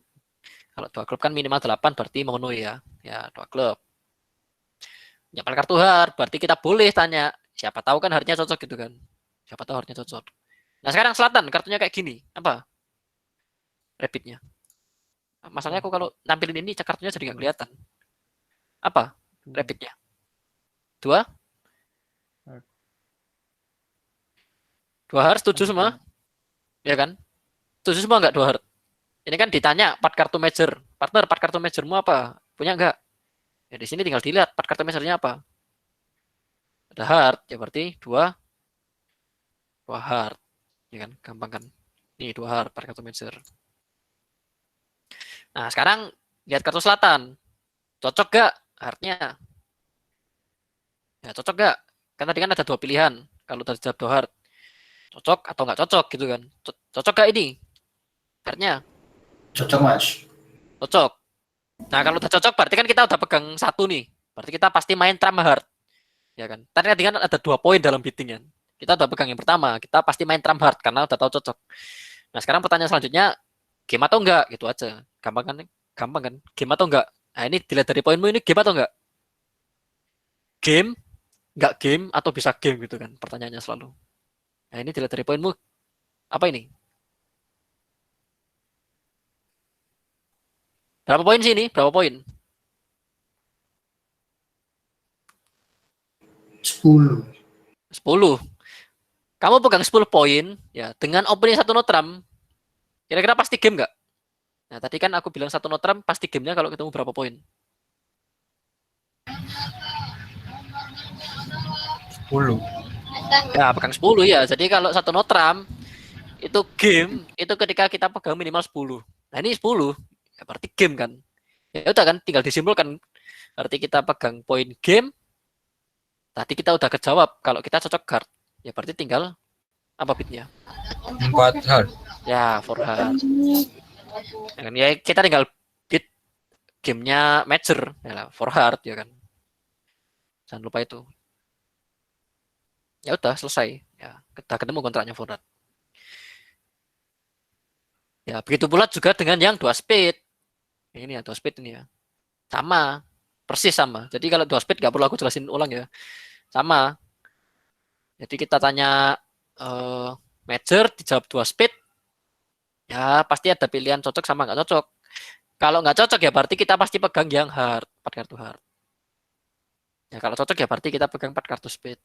Kalau 2 klub kan minimal 8 berarti memenuhi ya. Ya 2 klub. Nyapal kartu hard berarti kita boleh tanya. Siapa tahu kan hardnya cocok gitu kan. Siapa tahu hardnya cocok. Nah sekarang selatan kartunya kayak gini. Apa? Rapidnya. Masalahnya aku kalau nampilin ini kartunya jadi nggak kelihatan. Apa? Rapidnya. 2 hard setuju semua? Ya kan? Setuju semua nggak 2 hard? Ini kan ditanya 4 kartu major. Partner 4 kartu majormu apa? Punya nggak? Ya di sini tinggal dilihat 4 kartu majornya apa. Ada hard, ya berarti 2 hard. Ya kan? Gampang kan? Nih 2 hard 4 kartu major. Nah sekarang lihat kartu selatan. Cocok gak hardnya? Ya cocok gak? Kan tadi kan ada 2 pilihan. Kalau tadi jawab 2 hard. Cocok atau nggak cocok gitu kan? Cocok gak ini? Hardnya? Cocok, Mas. Cocok. Nah kalau udah cocok berarti kan kita udah pegang 1 nih. Berarti kita pasti main trump hard. Ya kan? Tadi kan ada 2 poin dalam bidding kan. Kita udah pegang yang pertama. Kita pasti main trump hard karena udah tahu cocok. Nah sekarang pertanyaan selanjutnya. Game atau enggak? Gitu aja. Gampang kan? Gampang kan? Game atau enggak? Nah ini dilihat dari poinmu ini game atau enggak? Game, enggak game, atau bisa game gitu kan? Pertanyaannya selalu. Nah ini dilihat dari poinmu. Apa ini? Berapa poin sih ini? Berapa poin? 10. 10. Kamu pegang 10 poin, ya dengan opening 1 notram, kira-kira pasti game nggak? Nah tadi kan aku bilang 1 notram pasti gamenya kalau ketemu berapa poin? 10. Ya pegang 10 ya. Jadi kalau 1 notram itu game itu ketika kita pegang minimal 10. Nah ini 10, ya berarti game kan? Ya udah kan, tinggal disimpulkan. Berarti kita pegang poin game. Tadi kita udah kejawab kalau kita cocok guard. Ya berarti tinggal apa bitnya? 4 hard. Ya, for hard. Ya kita tinggal bit gamenya major, ya for hard ya kan. Jangan lupa itu. Ya udah selesai. Ya kita ketemu kontraknya for hard. Ya begitu pula juga dengan yang 2 speed. ini ya, dua speed ini ya. Sama, persis sama. Jadi kalau dua speed nggak perlu aku jelasin ulang ya. Sama. Jadi kita tanya major, dijawab dua speed, ya pasti ada pilihan cocok sama nggak cocok. Kalau nggak cocok ya berarti kita pasti pegang yang hard, 4 kartu hard. Ya kalau cocok ya berarti kita pegang 4 kartu speed.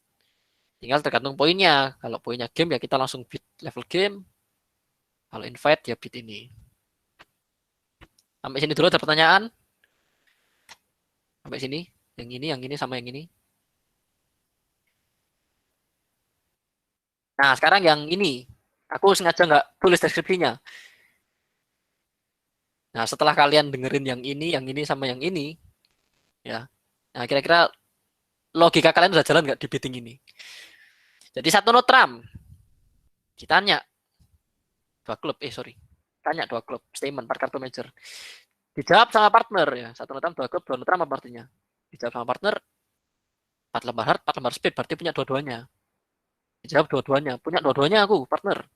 Tinggal tergantung poinnya. Kalau poinnya game ya kita langsung beat level game. Kalau invite ya beat ini. Sampai sini dulu ada pertanyaan? Sampai sini? Yang ini sama yang ini. Nah sekarang yang ini. Aku sengaja nggak tulis deskripsinya. Nah setelah kalian dengerin yang ini sama yang ini. Ya. Nah kira-kira logika kalian udah jalan nggak di bidding ini? Jadi satu notram ditanya dua klub, tanya dua klub, statement 4 kartu major. Dijawab sama partner ya, satu notram dua klub, dua notram apa artinya? Dijawab sama partner 4 lembar hard, 4 lembar speed, berarti punya dua-duanya. Dijawab dua-duanya, punya dua-duanya aku partner.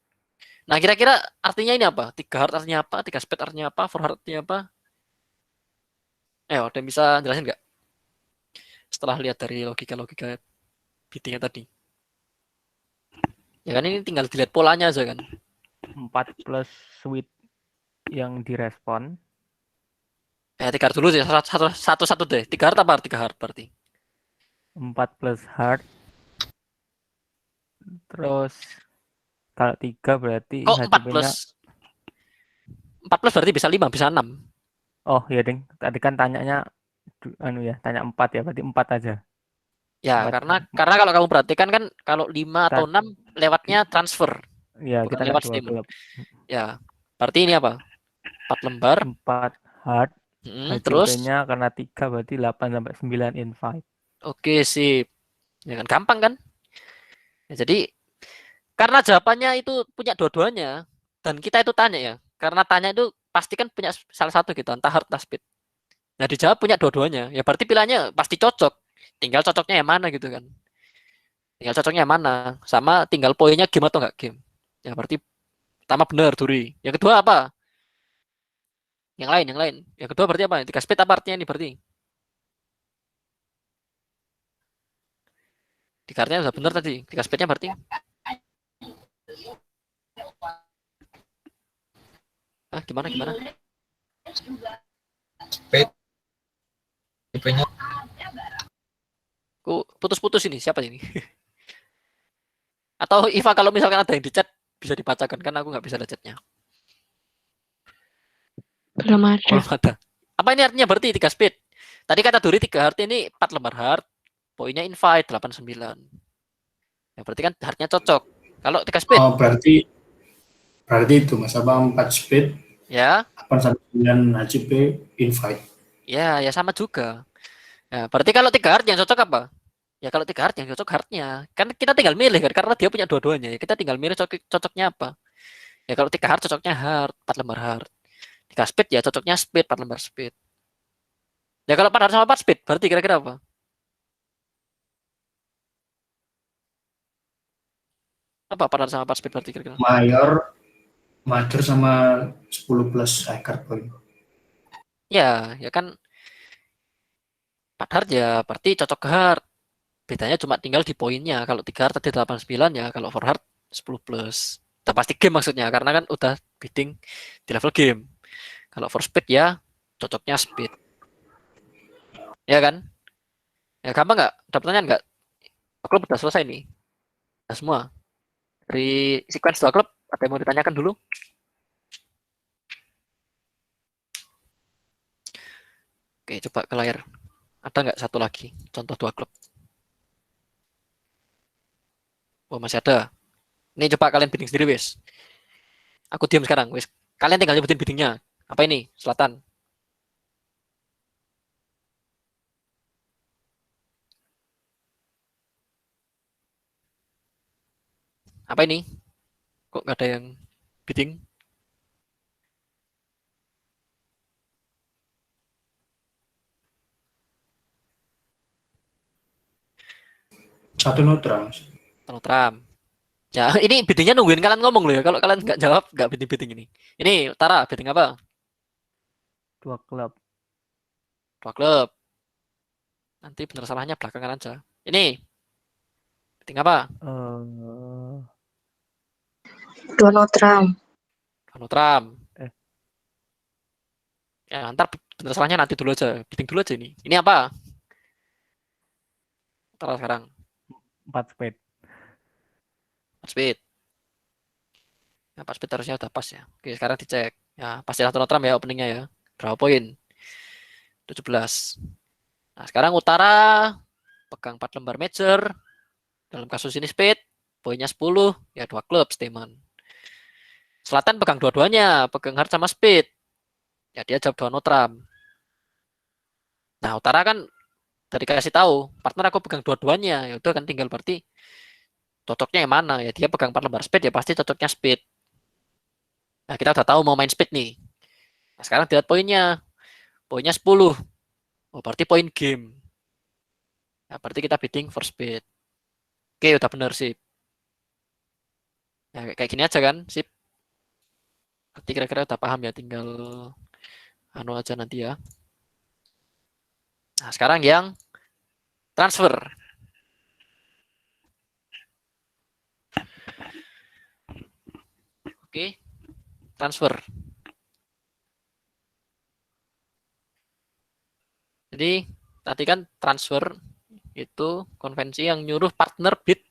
Nah kira-kira artinya ini apa? 3 hard artinya apa? 3 speed artinya apa? 4 hard artinya apa? Ada yang bisa jelasin nggak? Setelah lihat dari logika-logika biddingnya tadi. Ya kan ini tinggal dilihat polanya aja kan. 4 plus sweet yang direspon. 3 hard dulu sih, satu deh. 3 hard apa 3 hard berarti? 4 plus hard. Terus kalau 3 berarti Kok 4 HCP-nya. plus? 4 plus berarti bisa 5, bisa 6. Oh iya ding, tadi kan tanyanya tanya 4 ya, berarti 4 aja. Ya, 4. karena kalau kamu perhatikan kan kalau 5 atau 6 lewatnya transfer, Ya, bukan kita lewat dua statement. klub. Ya, berarti ini apa? 4 lembar. 4 hard. Terus HCP-nya karena 3 berarti 8 sampai 9 invite. oke, sip. Ya kan gampang kan? Ya, jadi karena jawabannya itu punya dua-duanya dan kita itu tanya ya. Karena tanya itu pasti kan punya salah satu gitu, entah hard entah speed. Nah, dijawab punya dua-duanya. Ya berarti pilihannya pasti cocok. Tinggal cocoknya yang mana gitu kan. Tinggal cocoknya yang mana. Sama tinggal poinnya game atau enggak game. Ya berarti pertama benar Duri. Yang kedua apa? Yang lain. Yang kedua berarti apa? 3 speed apa artinya ini berarti? Di kartunya udah benar tadi. 3 speednya berarti? Gimana? Speed. Tipenya Kok putus-putus ini? Siapa ini? Atau Iva kalau misalkan ada yang di chat bisa dibacakan kan aku nggak bisa ada chatnya. Belum ada. Belum ada. Apa ini artinya berarti 3 speed? Tadi kata Duri 3 hard ini 4 lembar hard. Poinnya invite 89. Ya berarti kan hardnya cocok. Kalau 3 speed? oh berarti itu Mas apa 4 speed Ya. 8 sampai 9 HCP invite. Ya sama juga. Nah, berarti kalau 3 hard yang cocok apa? Ya kalau 3 hard yang cocok hardnya. Kan kita tinggal milih kan karena dia punya dua-duanya. Ya kita tinggal milih cocoknya apa. Ya kalau 3 hard cocoknya hard, 4 lembar hard. 3 speed ya cocoknya speed, 4 lembar speed. Ya kalau 4 hard sama 4 speed berarti kira-kira apa? Apa 4 hard sama 4 speed berarti kira-kira? Major sama 10 plus high card point. Ya kan 4 hard ya berarti cocok ke hard. Bedanya cuma tinggal di poinnya. Kalau 3 hard tadi 89 ya, kalau 4 hard 10 plus. Udah pasti game maksudnya, karena kan udah bidding di level game. Kalau for speed ya, cocoknya speed. Ya kan? Ya gampang nggak? Ada pertanyaan nggak? Klub udah selesai nih. Udah semua. Dari sequence 2 klub, ada yang mau ditanyakan dulu? Oke, coba ke layar. Ada nggak satu lagi? Contoh 2 klub. Oh, masih ada. Ini coba kalian bidding sendiri, wes. Aku diam sekarang, wes. Kalian tinggal nyebutin biddingnya. Apa ini? Selatan. Apa ini? Kok nggak ada yang bidding? Satu neutral. Donald Trump. Ya, ini biddingnya nungguin kalian ngomong loh ya. Kalau kalian nggak jawab, nggak bidding ini. Ini, Tara, bidding apa? 2 klub. 2 klub. Nanti benar salahnya belakangan aja. Ini betting apa? Donald Trump. Donald Trump. Eh. Ya, ntar benar salahnya nanti dulu aja. Betting dulu aja ini. Ini apa? Ntar sekarang. 4 spade. Speed. Ya, pas speed harusnya udah pas ya. Oke, sekarang dicek. Ya, pasti Donald Trump ya openingnya ya. Berapa poin? 17. Nah, sekarang utara pegang 4 lembar major. Dalam kasus ini speed, poinnya 10, ya 2 klub statement. Selatan pegang dua-duanya, pegang hard sama speed. Ya dia jawab Donald Trump. Nah, utara kan tadi kasih tahu, partner aku pegang dua-duanya. Ya itu kan tinggal berarti cocoknya yang mana? Ya dia pegang 4 lembar speed, ya pasti cocoknya speed. Nah, kita udah tahu mau main speed nih. Nah, sekarang dilihat poinnya. Poinnya 10. Oh, berarti poin game. Nah, berarti kita bidding for speed. Oke, udah bener sih. Ya, kayak gini aja kan, sip. Berarti kira-kira udah paham ya, tinggal anu aja nanti ya. Nah, sekarang yang transfer. Oke, transfer. Jadi tadi kan transfer itu konvensi yang nyuruh partner bid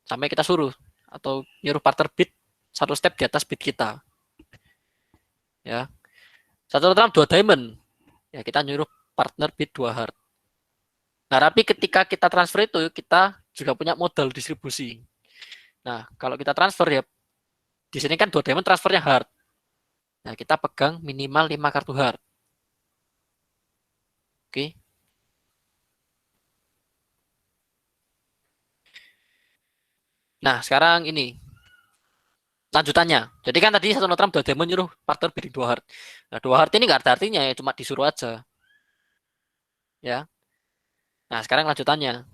sampai kita suruh, atau nyuruh partner bid satu step di atas bid kita. Ya. Satu Trump 2 diamond. Ya kita nyuruh partner bid 2 hard. Nah, tapi ketika kita transfer itu kita juga punya modal distribusi. Nah, kalau kita transfer ya di sini kan 2 diamond transfernya hard. Nah, kita pegang minimal 5 kartu hard. Oke. Nah, sekarang ini lanjutannya. Jadi kan tadi satu Trump 2 diamond nyuruh partner bidding 2 hard. Nah, 2 hard ini nggak ada artinya ya, cuma disuruh aja. Ya. Nah, sekarang lanjutannya.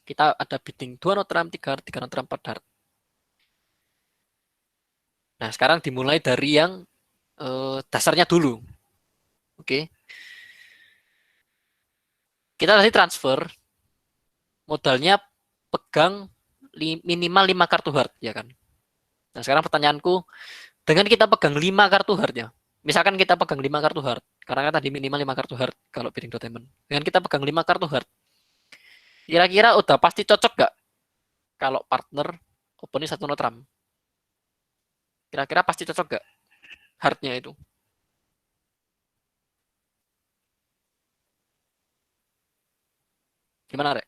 Kita ada bidding 2 Trump, 3 hard, 3 Trump, 4 hard. Nah, sekarang dimulai dari yang dasarnya dulu. Oke. Kita tadi transfer, modalnya pegang minimal 5 kartu hard, ya kan? Nah, sekarang pertanyaanku, dengan kita pegang 5 kartu hard ya, misalkan kita pegang 5 kartu hard, karena kan tadi minimal 5 kartu hard kalau bidding diamond. Dengan kita pegang 5 kartu hard, kira-kira udah pasti cocok gak kalau partner opening satu Trump? Kira-kira pasti cocok gak hardnya itu? Gimana, Rek?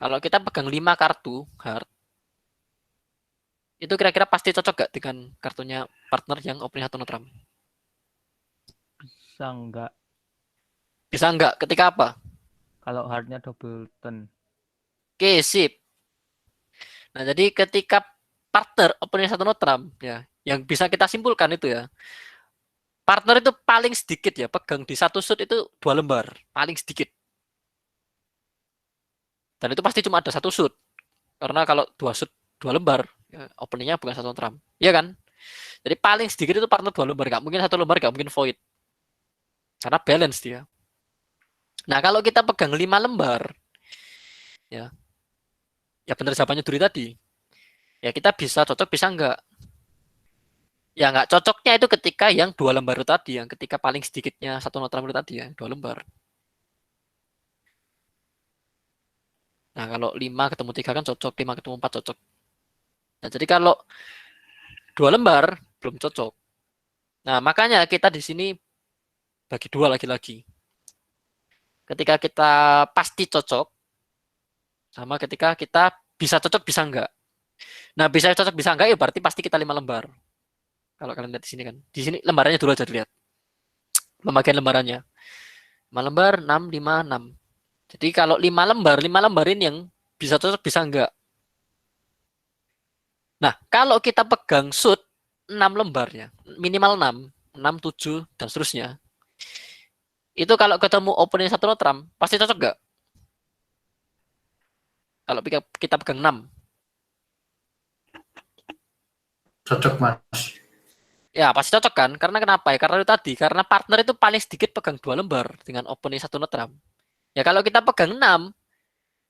Kalau kita pegang 5 kartu hard, itu kira-kira pasti cocok gak dengan kartunya partner yang opening satu Trump? Bisa enggak Bisa enggak? Ketika apa? kalau hardnya double turn? Oke, sip. Nah, jadi ketika partner opening satu Trump, ya, yang bisa kita simpulkan itu ya, partner itu paling sedikit ya, pegang di satu shoot itu 2 lembar, paling sedikit. Dan itu pasti cuma ada satu shoot. Karena kalau 2 shoot 2 lembar, ya, openingnya bukan satu Trump. Iya kan? Jadi paling sedikit itu partner 2 lembar, nggak mungkin 1 lembar, nggak mungkin void. Karena balance dia. Nah, kalau kita pegang 5 lembar, ya benar jawabannya Duri tadi. Ya kita bisa cocok, bisa enggak. Ya nggak cocoknya itu ketika yang 2 lembar itu tadi, yang ketika paling sedikitnya satu Trump itu tadi ya, 2 lembar. Nah, kalau 5 ketemu 3 kan cocok, 5 ketemu 4 cocok. Nah, jadi kalau 2 lembar belum cocok. Nah, makanya kita di sini bagi 2 lagi-lagi. Ketika kita pasti cocok, sama ketika kita bisa cocok, bisa enggak. Nah, bisa cocok, bisa enggak ya berarti pasti kita 5 lembar. Kalau kalian lihat di sini kan. Di sini lembarannya dulu aja dilihat. Pembagian lembarannya. 5 lembar, 6, 5, 6. Jadi kalau 5 lembar ini yang bisa cocok, bisa enggak. Nah, kalau kita pegang shoot 6 lembarnya, minimal 6, 6, 7, dan seterusnya. Itu kalau ketemu opening satu Trump, pasti cocok enggak? Kalau kita pegang 6. Cocok, Mas. Ya, pasti cocok kan? Karena kenapa ya? Karena itu tadi, karena partner itu paling sedikit pegang 2 lembar dengan opening 1 notram. Ya kalau kita pegang 6,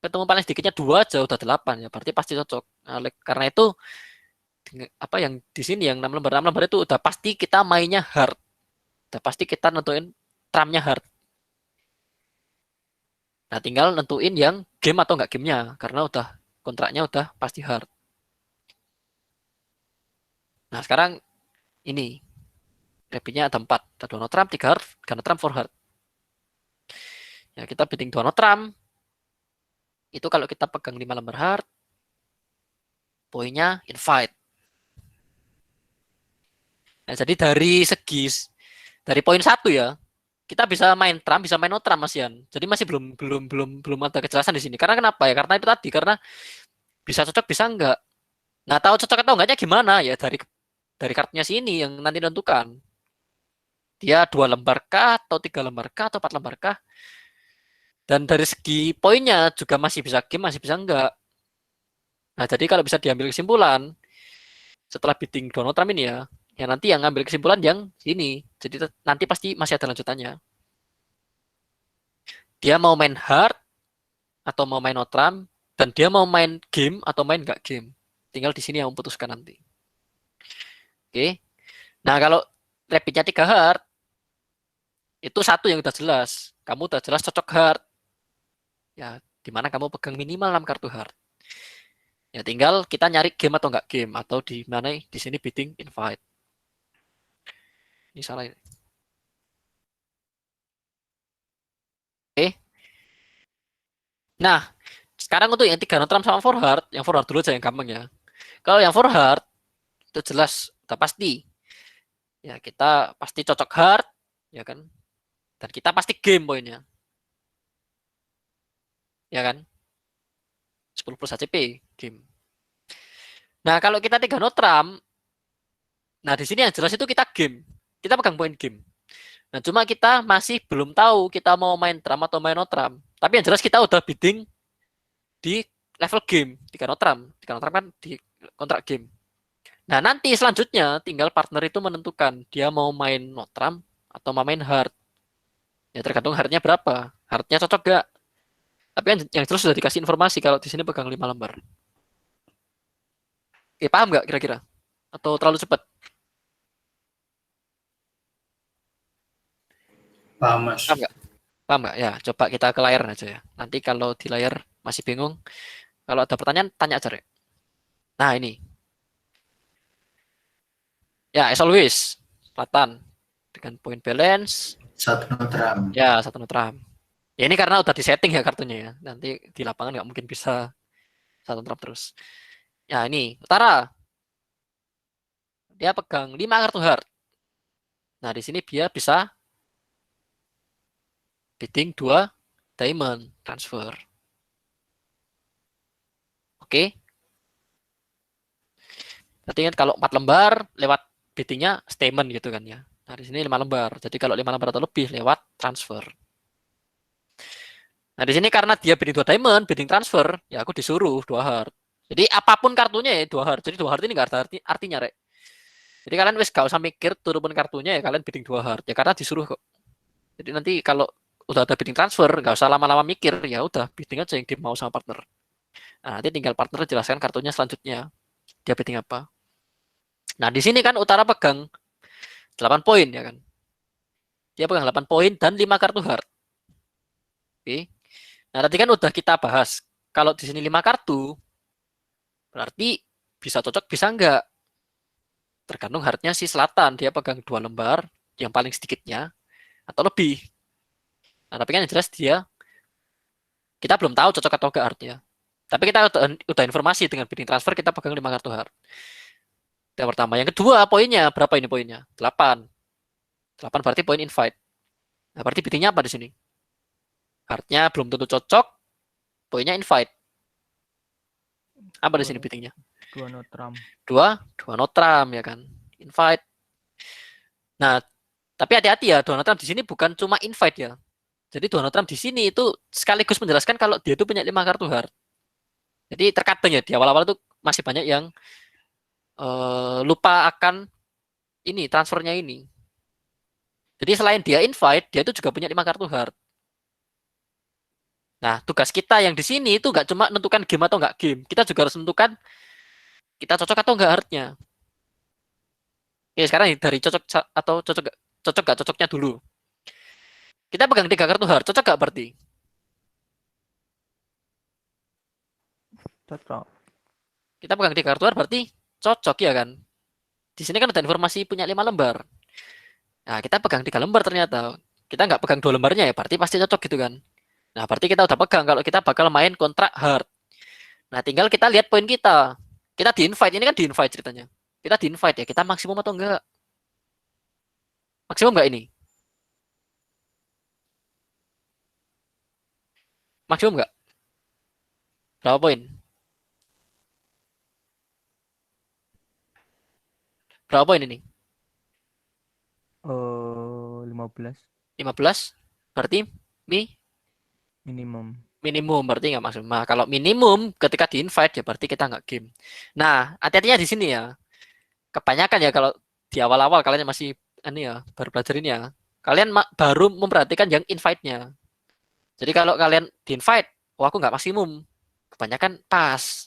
ketemu paling sedikitnya 2 aja udah 8 ya, berarti pasti cocok. Nah, karena itu apa yang di sini yang 6 lembar itu udah pasti kita mainnya hard. Udah pasti kita nentuin tramnya hard. Nah, tinggal nentuin yang game atau nggak gamenya karena udah kontraknya udah pasti hard. Nah, sekarang ini rapidnya ada 4. Ada 2 notram, 3 hard, 3 notram, 4 hard. Ya, kita bidding 2 notram. Itu kalau kita pegang 5 lembar hard, poinnya invite. Nah, jadi dari poin 1 ya, kita bisa main tram, bisa main no tram Mas Yan. Jadi masih belum ada kejelasan di sini. Karena kenapa ya? Karena itu tadi, karena bisa cocok bisa enggak. Nah, tahu cocok atau enggaknya gimana ya dari kartunya sini yang nanti tentukan. Dia 2 lembar kah atau 3 lembar kah atau 4 lembar kah? Dan dari segi poinnya juga masih bisa game, masih bisa enggak. Nah, jadi kalau bisa diambil kesimpulan setelah bidding Donald Trump ini ya nanti yang ngambil kesimpulan yang sini. Jadi nanti pasti masih ada lanjutannya. Dia mau main hard atau mau main no Trump, dan dia mau main game atau main enggak game. Tinggal di sini yang memutuskan nanti. Oke. Nah, kalau rapidnya 3 hard, itu satu yang udah jelas. Kamu udah jelas cocok hard. Ya, dimana kamu pegang minimal 6 kartu hard. Ya, tinggal kita nyari game atau enggak game. Atau di mana di sini bidding invite. Ini salah ini. Oke. Nah, sekarang untuk yang 3 no Trump sama 4 hard, yang 4 hard dulu aja yang gampang ya. Kalau yang 4 hard, itu jelas, udah pasti. Ya, kita pasti cocok hard, ya kan? Dan kita pasti game poinnya. Ya kan? 10 plus HCP, game. Nah, kalau kita 3 no Trump, nah di sini yang jelas itu kita game. Kita pegang poin game. Nah, cuma kita masih belum tahu kita mau main Trump atau main no Trump. Tapi yang jelas kita udah bidding di level game, 3 no Trump. 3 no Trump kan di kontrak game. Nah, nanti selanjutnya tinggal partner itu menentukan dia mau main no Trump atau mau main hard. Ya tergantung hardnya berapa. Hardnya cocok gak? Tapi yang jelas sudah dikasih informasi kalau di sini pegang 5 lembar. Oke, paham nggak kira-kira? Atau terlalu cepat? Paham, Mas. Paham nggak? Paham nggak? Ya, coba kita ke layar aja ya. Nanti kalau di layar masih bingung, kalau ada pertanyaan, tanya aja, Rek. Nah, ini. Ya, as always, selatan. Dengan point balance. 1 notram. Ya, 1 notram. Ya, ini karena udah disetting ya kartunya ya. Nanti di lapangan nggak mungkin bisa 1 notram terus. Ya, ini. Utara. Dia pegang 5 kartu hard. Nah, di sini dia bisa bidding 2 diamond transfer. Oke. Berarti kan kalau 4 lembar lewat biddingnya statement gitu kan ya. Nah, di sini 5 lembar. Jadi kalau 5 lembar atau lebih lewat transfer. Nah, di sini karena dia bidding 2 diamond, bidding transfer, ya aku disuruh 2 hard. Jadi apapun kartunya ya 2 hard. Jadi 2 hard ini nggak ada artinya, Rek. Jadi kalian wis gak usah mikir turun kartunya ya kalian bidding 2 hard. Ya karena disuruh kok. Jadi nanti kalau udah ada bidding transfer, nggak usah lama-lama mikir, ya udah bidding aja yang dia mau sama partner. Nah, nanti tinggal partner jelaskan kartunya selanjutnya. Dia bidding apa. Nah, di sini kan Utara pegang 8 poin ya kan. Dia pegang 8 poin dan 5 kartu hard. Oke. Nah, tadi kan udah kita bahas. Kalau di sini 5 kartu, berarti bisa cocok, bisa enggak. Tergantung hardnya si Selatan. Dia pegang 2 lembar, yang paling sedikitnya, atau lebih. Nah, tapi kan yang jelas kita belum tahu cocok atau enggak hardnya. Tapi kita udah informasi dengan bidding transfer, kita pegang 5 kartu hard. Yang pertama. Yang kedua, poinnya. Berapa ini poinnya? 8. 8 berarti poin invite. Nah, berarti biddingnya apa di sini? Hardnya belum tentu cocok, poinnya invite. Apa di sini biddingnya? 2 notram. 2 notram ya kan. Invite. Nah, tapi hati-hati ya, 2 notram di sini bukan cuma invite ya. Jadi 2 notram di sini itu sekaligus menjelaskan kalau dia itu punya 5 kartu hard. Jadi terkadang ya di awal-awal itu masih banyak yang lupa akan ini transfernya ini. Jadi selain dia invite, dia itu juga punya 5 kartu heart. Nah, tugas kita yang di sini itu nggak cuma menentukan game atau nggak game. Kita juga harus menentukan kita cocok atau nggak heartnya. Oke, sekarang dari cocok atau cocok nggak cocoknya dulu. Kita pegang 3 kartu heart, cocok nggak berarti? Cocok. Kita pegang 3 kartu heart berarti cocok ya kan? Di sini kan ada informasi punya 5 lembar. Nah, kita pegang 3 lembar ternyata. Kita nggak pegang 2 lembarnya ya, berarti pasti cocok gitu kan. Nah, berarti kita udah pegang kalau kita bakal main kontrak hard. Nah, tinggal kita lihat poin kita. Kita di-invite, ini kan di-invite ceritanya. Kita di-invite ya, kita maksimum atau enggak? Maksimum enggak ini? Maksimum enggak? Berapa poin? Berapa poin ini? 15 15? Berarti minimum. minimum, berarti enggak maksimum. Nah, kalau minimum ketika di-invite ya berarti kita enggak game. Nah, hati-hatinya di sini ya. Kebanyakan ya kalau di awal-awal kalian masih ini ya, baru belajar ini ya. Kalian baru memperhatikan yang invite-nya. Jadi kalau kalian di-invite, oh aku nggak maksimum. Kebanyakan pas.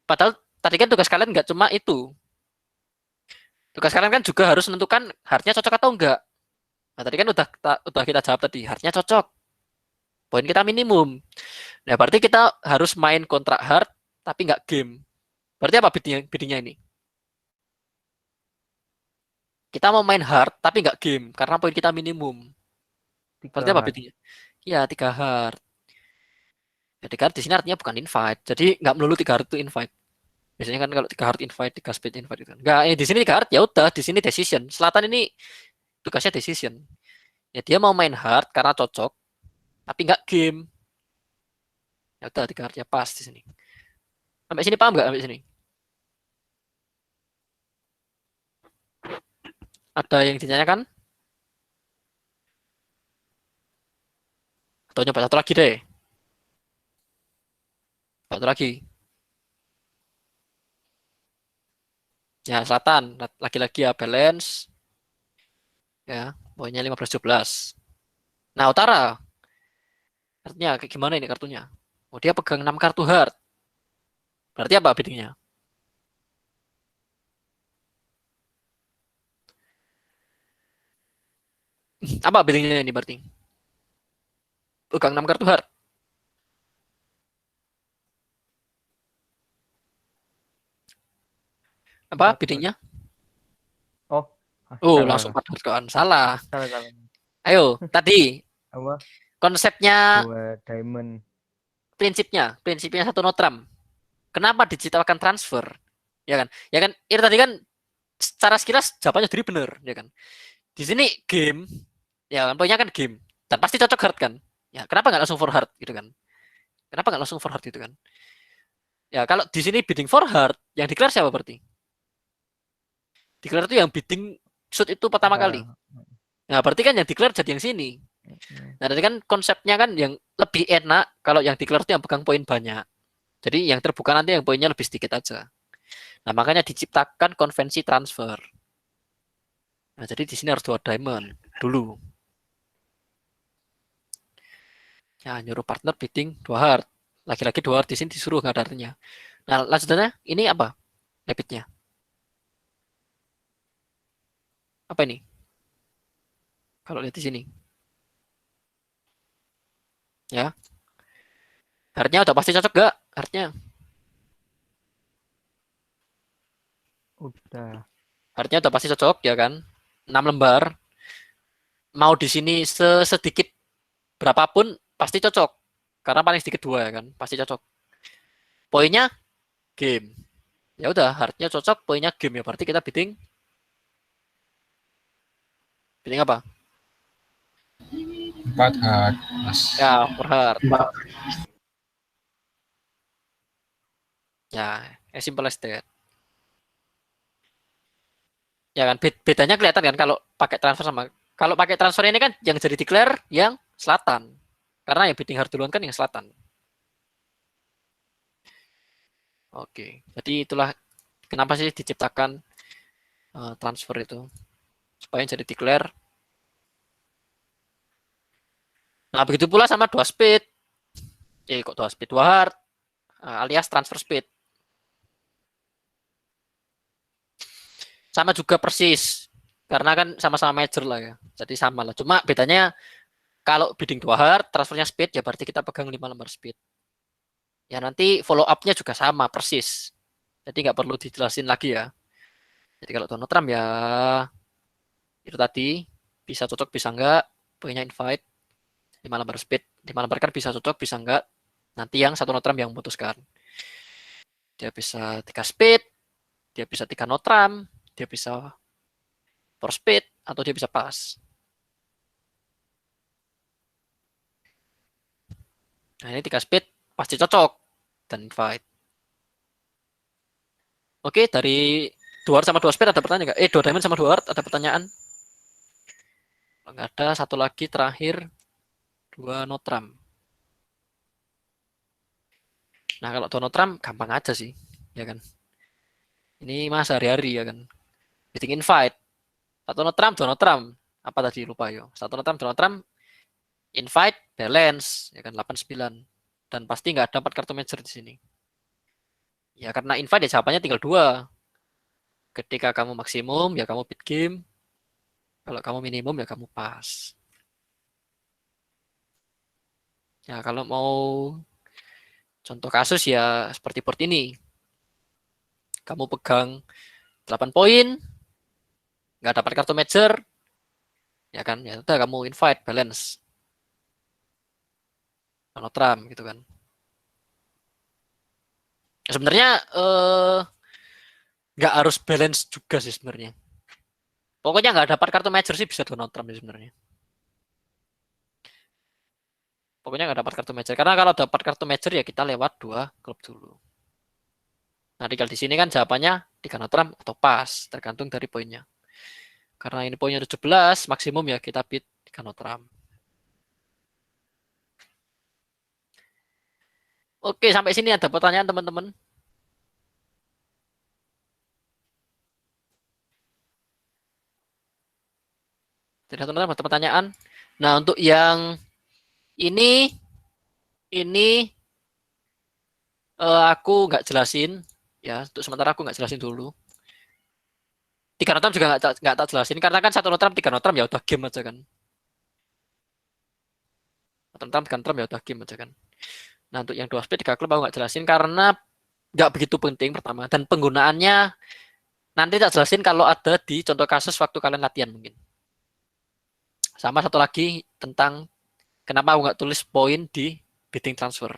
Padahal tadi kan tugas kalian nggak cuma itu. Tugas kalian kan juga harus menentukan hardnya cocok atau enggak. Nah tadi kan udah kita jawab tadi, hardnya cocok. Poin kita minimum. Nah berarti kita harus main kontrak hard, tapi nggak game. Berarti apa biddingnya ini? Kita mau main hard, tapi nggak game, karena poin kita minimum. 3 Berarti apa hard. biddingnya? Ya, 3 hard. Ya, 3 hard di sini artinya bukan invite. Jadi nggak melulu 3 hard itu invite. Biasanya kan kalau 3 hard invite, 3 speed invite itu kan. Enggak, di sini 3 hard ya udah, di sini decision. Selatan ini tugasnya decision. Ya dia mau main hard karena cocok, tapi nggak game. Ya udah 3 hardnya pas di sini. Sampai sini paham nggak sampai sini? Ada yang ditanyakan? Atau nyoba satu lagi deh. Satu lagi. Ya, selatan. Lagi-lagi ya balance. Ya, poinnya 15-17. Nah, utara. Artinya kayak gimana ini kartunya? Oh, dia pegang 6 kartu hard. Berarti apa biddingnya? Apa biddingnya ini berarti? Pegang 6 kartu hard. Apa biddingnya? Oh, Oh, salah, langsung 4 kan. Salah. salah. Ayo, tadi Apa? konsepnya, 2 diamond. prinsipnya satu notram. Kenapa diciptakan transfer? Ya kan? Ya kan? Ini tadi kan secara sekilas jawabannya jadi benar, ya kan? Di sini game, ya kan? Poinnya kan game. Dan pasti cocok hard kan? Ya, kenapa nggak langsung for hard gitu kan? Kenapa nggak langsung for hard gitu kan? Ya, kalau di sini bidding for hard, yang declare siapa berarti? Declare itu yang bidding shoot itu pertama kali. Nah, berarti kan yang declare jadi yang sini. Nah, tadi kan konsepnya kan yang lebih enak kalau yang declare itu yang pegang poin banyak. Jadi yang terbuka nanti yang poinnya lebih sedikit aja. Nah, makanya diciptakan konvensi transfer. Nah, jadi di sini harus 2 diamond dulu. Ya, nyuruh partner bidding 2 hard. Lagi-lagi 2 hard di sini disuruh nggak ada artinya. Nah, lanjutannya ini apa? Debitnya. Apa ini? Kalau lihat di sini. Ya. Hardnya udah pasti cocok gak? Hardnya. Udah. Hardnya udah pasti cocok ya kan? 6 lembar. Mau di sini sedikit berapapun pasti cocok. Karena paling sedikit 2 ya kan? Pasti cocok. Poinnya game. Ya udah, hardnya cocok, poinnya game ya. Berarti kita bidding. Bidding apa? 4 hard, Mas. Ya, per hard. Mbak, Ya, as simple as that. Ya kan, bedanya kelihatan kan kalau pakai transfer sama kalau pakai transfer ini kan yang jadi declare yang selatan. Karena yang bidding hard duluan kan yang selatan. Oke, jadi itulah kenapa sih diciptakan transfer itu supaya jadi declare. Nah, begitu pula sama dua speed. Kok dua speed, dua hard alias transfer speed. Sama juga persis. Karena kan sama-sama major lah ya. Jadi sama lah. Cuma bedanya kalau bidding dua hard, transfernya speed, ya berarti kita pegang 5 lembar speed. Ya nanti follow up-nya juga sama, persis. Jadi nggak perlu dijelasin lagi ya. Jadi kalau Donald Trump ya itu tadi bisa cocok bisa enggak, poinnya invite 5 lembar speed, 5 lembar kan bisa cocok bisa enggak. Nanti yang satu Donald Trump yang memutuskan. Dia bisa 3 speed, dia bisa 3 Donald Trump, dia bisa 4 speed atau dia bisa pass. Nah, ini 3 speed pasti cocok dan invite. Oke, dari 2 hard sama 2 speed ada pertanyaan nggak? 2 diamond sama 2 hard ada pertanyaan? Nggak ada, satu lagi terakhir 2 Donald Trump. Nah, kalau Donald Trump gampang aja sih, ya kan? Ini mas hari-hari ya kan. Bidding invite. Satu Donald Trump. Apa tadi lupa yo. Satu Donald Trump invite balance ya kan 89 dan pasti nggak dapat kartu major di sini. Ya karena invite ya jawabannya tinggal 2. Ketika kamu maksimum ya kamu bid game. Kalau kamu minimum ya kamu pas. Ya kalau mau contoh kasus ya seperti board ini. Kamu pegang 8 poin, nggak dapat kartu major, ya kan? Ya udah kamu invite balance. Donald Trump gitu kan. Sebenarnya nggak harus balance juga sih sebenarnya. Pokoknya nggak dapat kartu major sih bisa Donald Trump sih sebenarnya. Pokoknya nggak dapat kartu major. Karena kalau dapat kartu major ya kita lewat 2 klub dulu. Nah tinggal di sini kan jawabannya di Donald Trump atau pas, tergantung dari poinnya. Karena ini poinnya 17, maksimum ya kita bid di Donald Trump. Oke, sampai sini ada pertanyaan teman-teman. Tidak teman-teman ada pertanyaan. Nah untuk yang ini aku nggak jelasin ya. Untuk sementara aku nggak jelasin dulu. 3 notam juga nggak tak jelasin karena kan 1 notam 3 notam ya udah game aja kan. 1 notam 3 notam ya udah game aja kan. Nah untuk yang 2 speed 3 klub aku nggak jelasin karena nggak begitu penting pertama dan penggunaannya nanti tak jelasin kalau ada di contoh kasus waktu kalian latihan mungkin. Sama satu lagi tentang kenapa aku nggak tulis poin di bidding transfer.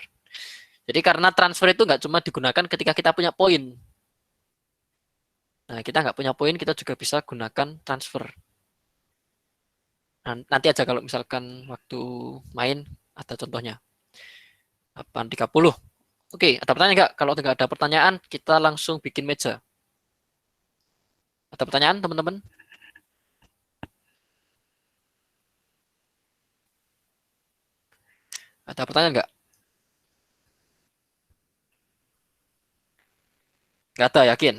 Jadi karena transfer itu nggak cuma digunakan ketika kita punya poin. Nah, kita nggak punya poin, kita juga bisa gunakan transfer. Nah, nanti aja kalau misalkan waktu main ada contohnya. 830. Oke, ada pertanyaan nggak? Kalau nggak ada pertanyaan, kita langsung bikin meja. Ada pertanyaan, teman-teman? Ada pertanyaan nggak? Nggak ada, yakin?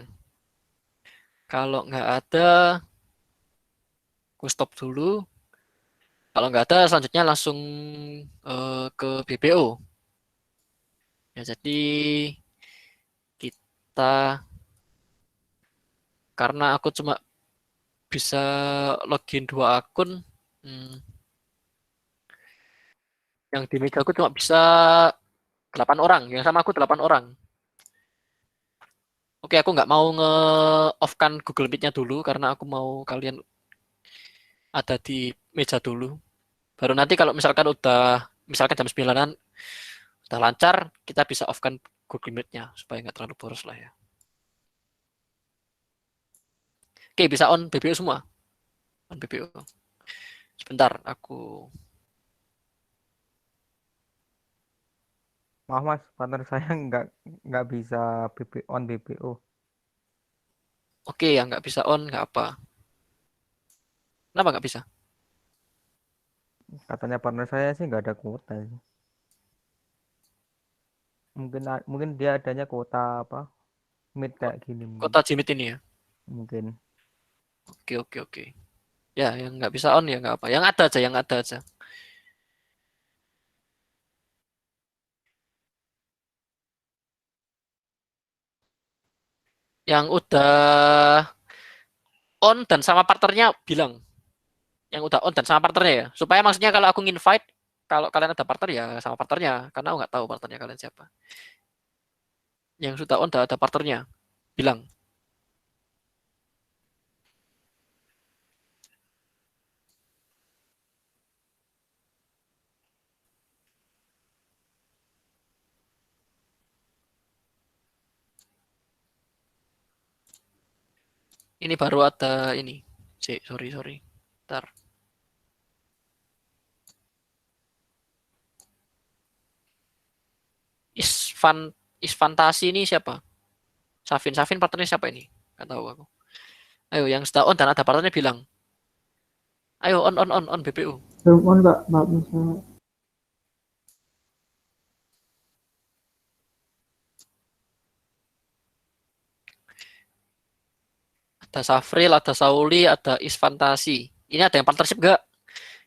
Kalau nggak ada, aku stop dulu. Kalau nggak ada, selanjutnya langsung ke BBO. Ya, jadi kita karena aku cuma bisa login 2 akun, yang di meja aku cuma bisa 8 orang, yang sama aku 8 orang. Oke, aku nggak mau nge-off-kan Google Meet-nya dulu karena aku mau kalian ada di meja dulu. Baru nanti kalau misalkan jam 9-an udah lancar, kita bisa off-kan Google Meet-nya supaya nggak terlalu boros lah ya. Oke, bisa on BBO semua. On BBO. Sebentar, aku Maaf mas, partner saya nggak bisa on BPO. oke ya nggak bisa on nggak apa. Kenapa nggak bisa? Katanya partner saya sih nggak ada kuota sih. Mungkin dia adanya kuota apa? Mid kayak gini mungkin. Kota Jimit ini ya. Mungkin. Oke. Ya, yang nggak bisa on ya nggak apa. Yang ada aja, yang ada aja. Yang udah on dan sama partnernya bilang. Yang udah on dan sama partnernya ya. Supaya maksudnya kalau aku invite, kalau kalian ada partner ya sama partnernya. Karena aku nggak tahu partnernya kalian siapa. Yang sudah on udah ada partnernya. Bilang. Ini baru ada ini. Sorry. Ntar. Isfan Isfantasi ini siapa? Safin partnernya siapa ini? Gak tahu aku. Ayo yang sudah on dan ada partnernya bilang. Ayo on BPU. Belum on Kak, maaf saya. Ada Safril, ada Sauli, ada Isfantasi. Ini ada yang partnership gak?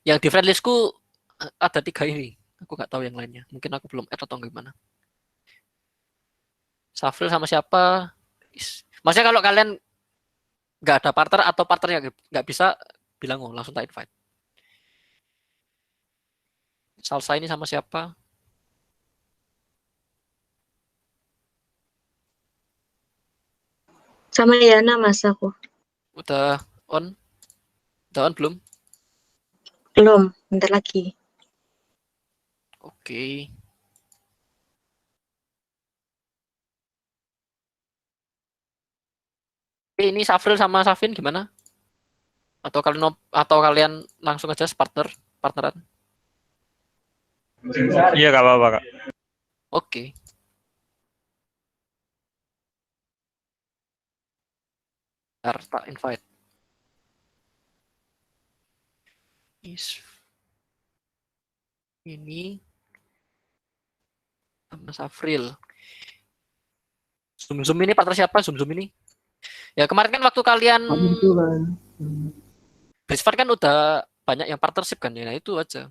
Yang di friendlistku ada 3 ini. Aku nggak tahu yang lainnya. Mungkin aku belum add atau gimana. Safril sama siapa? Maksudnya kalau kalian nggak ada partner atau partnernya nggak bisa, bilang langsung tak invite. Salsa ini sama siapa? Sama Yana mas aku. Udah on? Udah on belum? Belum, bentar lagi. Oke. Ini Safril sama Safin gimana? Atau kalian langsung aja partneran? Iya gak apa-apa Kak. Oke. Ntar tak invite. Ini sama Safril. Zoom ini partner siapa? Zoom ini. Ya kemarin kan waktu kalian Pak itu kan. Brisbane kan udah banyak yang partnership kan ya. Nah itu aja.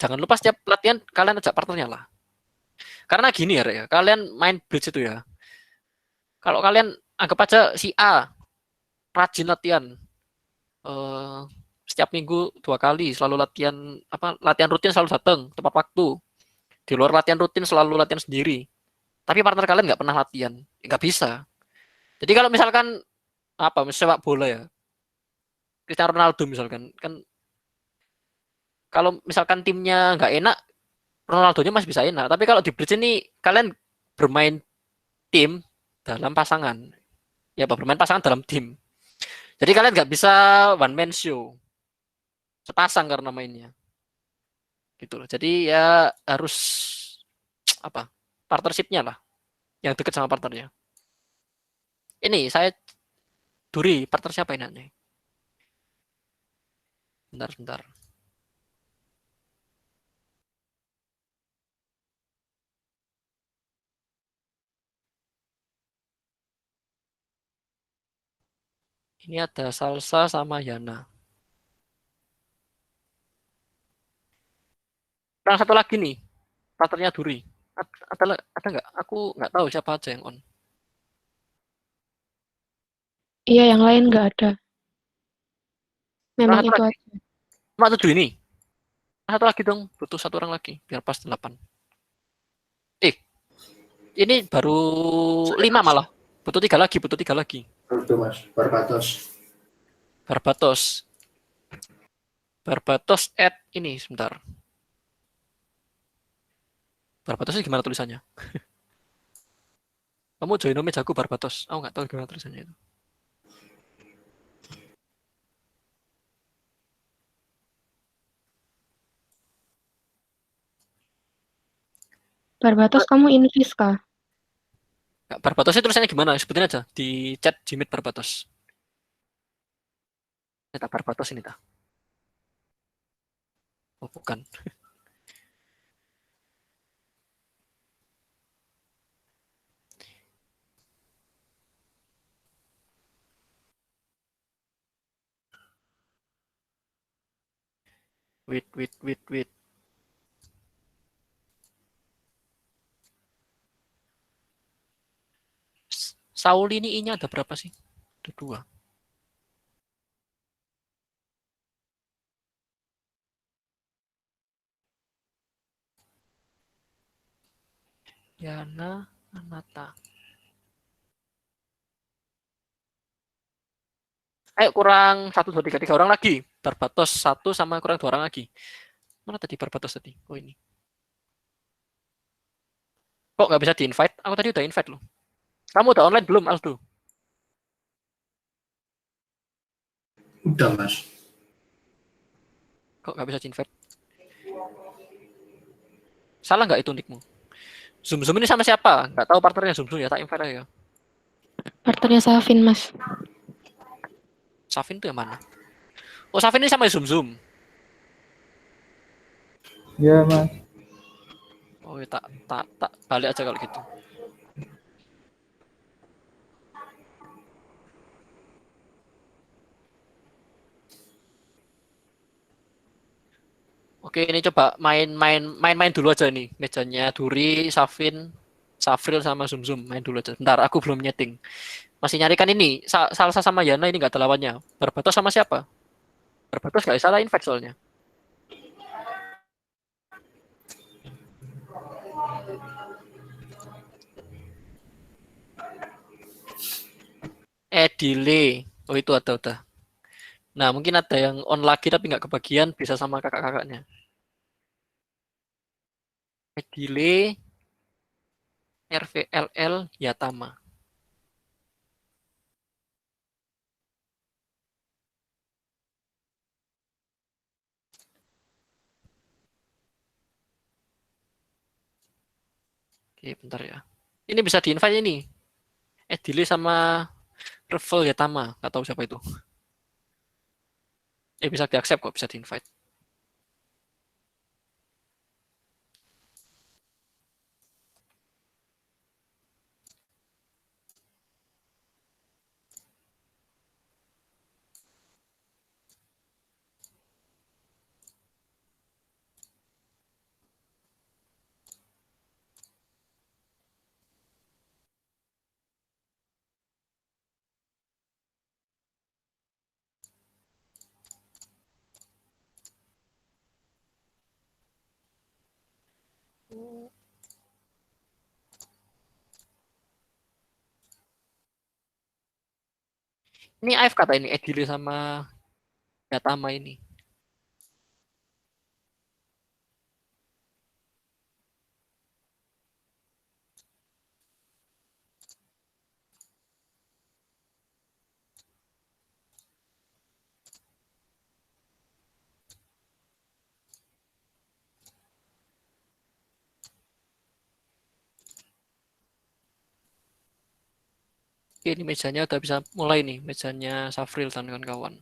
Jangan lupa setiap latihan kalian ajak partnernya lah. Karena gini ya, Rek, ya. Kalian main bridge itu ya. Kalau kalian anggap aja si A rajin latihan eh, setiap minggu 2 kali, selalu latihan rutin selalu datang tepat waktu. Di luar latihan rutin selalu latihan sendiri. Tapi partner kalian nggak pernah latihan, nggak bisa. Jadi kalau misalkan sepak bola ya, Cristiano Ronaldo misalkan, kan kalau misalkan timnya nggak enak, Ronaldonya masih bisa enak. Tapi kalau di bridge ini kalian bermain tim dalam pasangan, ya bermain pasangan dalam tim. Jadi kalian nggak bisa one man show, sepasang karena mainnya, gitu loh. Jadi ya harus apa partnershipnya lah, yang dekat sama partnernya. Ini saya Duri, partner siapa ini? Bentar. Ini ada Salsa sama Yana. Yang satu lagi nih, partnernya Duri. Ada nggak? Aku nggak tahu siapa aja yang on. Iya, yang lain nggak ada. Memang Satu itu lagi. aja. Cuma 7 ini. Satu lagi dong, butuh 1 orang lagi biar pas 8. Eh, ini baru 5 malah. Butuh 3 lagi. Itu mas, Barbatos. Barbatos add ini sebentar. Barbatosnya gimana tulisannya? Kamu join nomnya jago Barbatos. Aku nggak tahu gimana tulisannya itu. Barbatos kamu invis kah? Barbatosnya tulisannya gimana? Sebutin aja di chat Jimit Barbatos. Ini Barbatos ini tak? Oh bukan. Wait. Saul ini I-nya ada berapa sih? Ada 2. Yana, Anata. Ayo kurang 1, 2, 3 orang lagi. Barbatos 1 sama kurang 2 orang lagi. Mana tadi Barbatos tadi? Oh ini. Kok nggak bisa di-invite? Aku tadi udah invite loh. Kamu udah online belum, Aldo? Udah, Mas. Kok nggak bisa di-invite? Salah nggak itu nickmu? Zoom ini sama siapa? Nggak tahu partnernya Zoom ya, tak invite aja. Partnernya Safin, Mas. Safin tuh yang mana? Oh, Safin ini sama Zoom. Ya, Mas. Oh, ya, tak balik aja kalau gitu. Oke, ini coba main dulu aja nih. Mejanya Duri, Safin, Safril sama Zoom. Main dulu aja. Bentar, aku belum nyeting. Masih nyarikan ini. Salsa sama Yana ini nggak ada lawannya. Barbatos sama siapa? Barbatos nggak salah invite soalnya. Delay. Oh, itu ada udah. Nah, mungkin ada yang on lagi tapi nggak kebagian, bisa sama kakak-kakaknya. Delay, RVLL, Yatama. Oke, bentar ya. Ini bisa di-invite ini. Delay sama Revel Yatama. Nggak tahu siapa itu. Bisa di-accept kok, bisa di-invite. Ini AF kata ini, Delay sama Yatama ini. Oke, ini mejanya udah bisa mulai nih. Mejanya Safril dan kawan-kawan.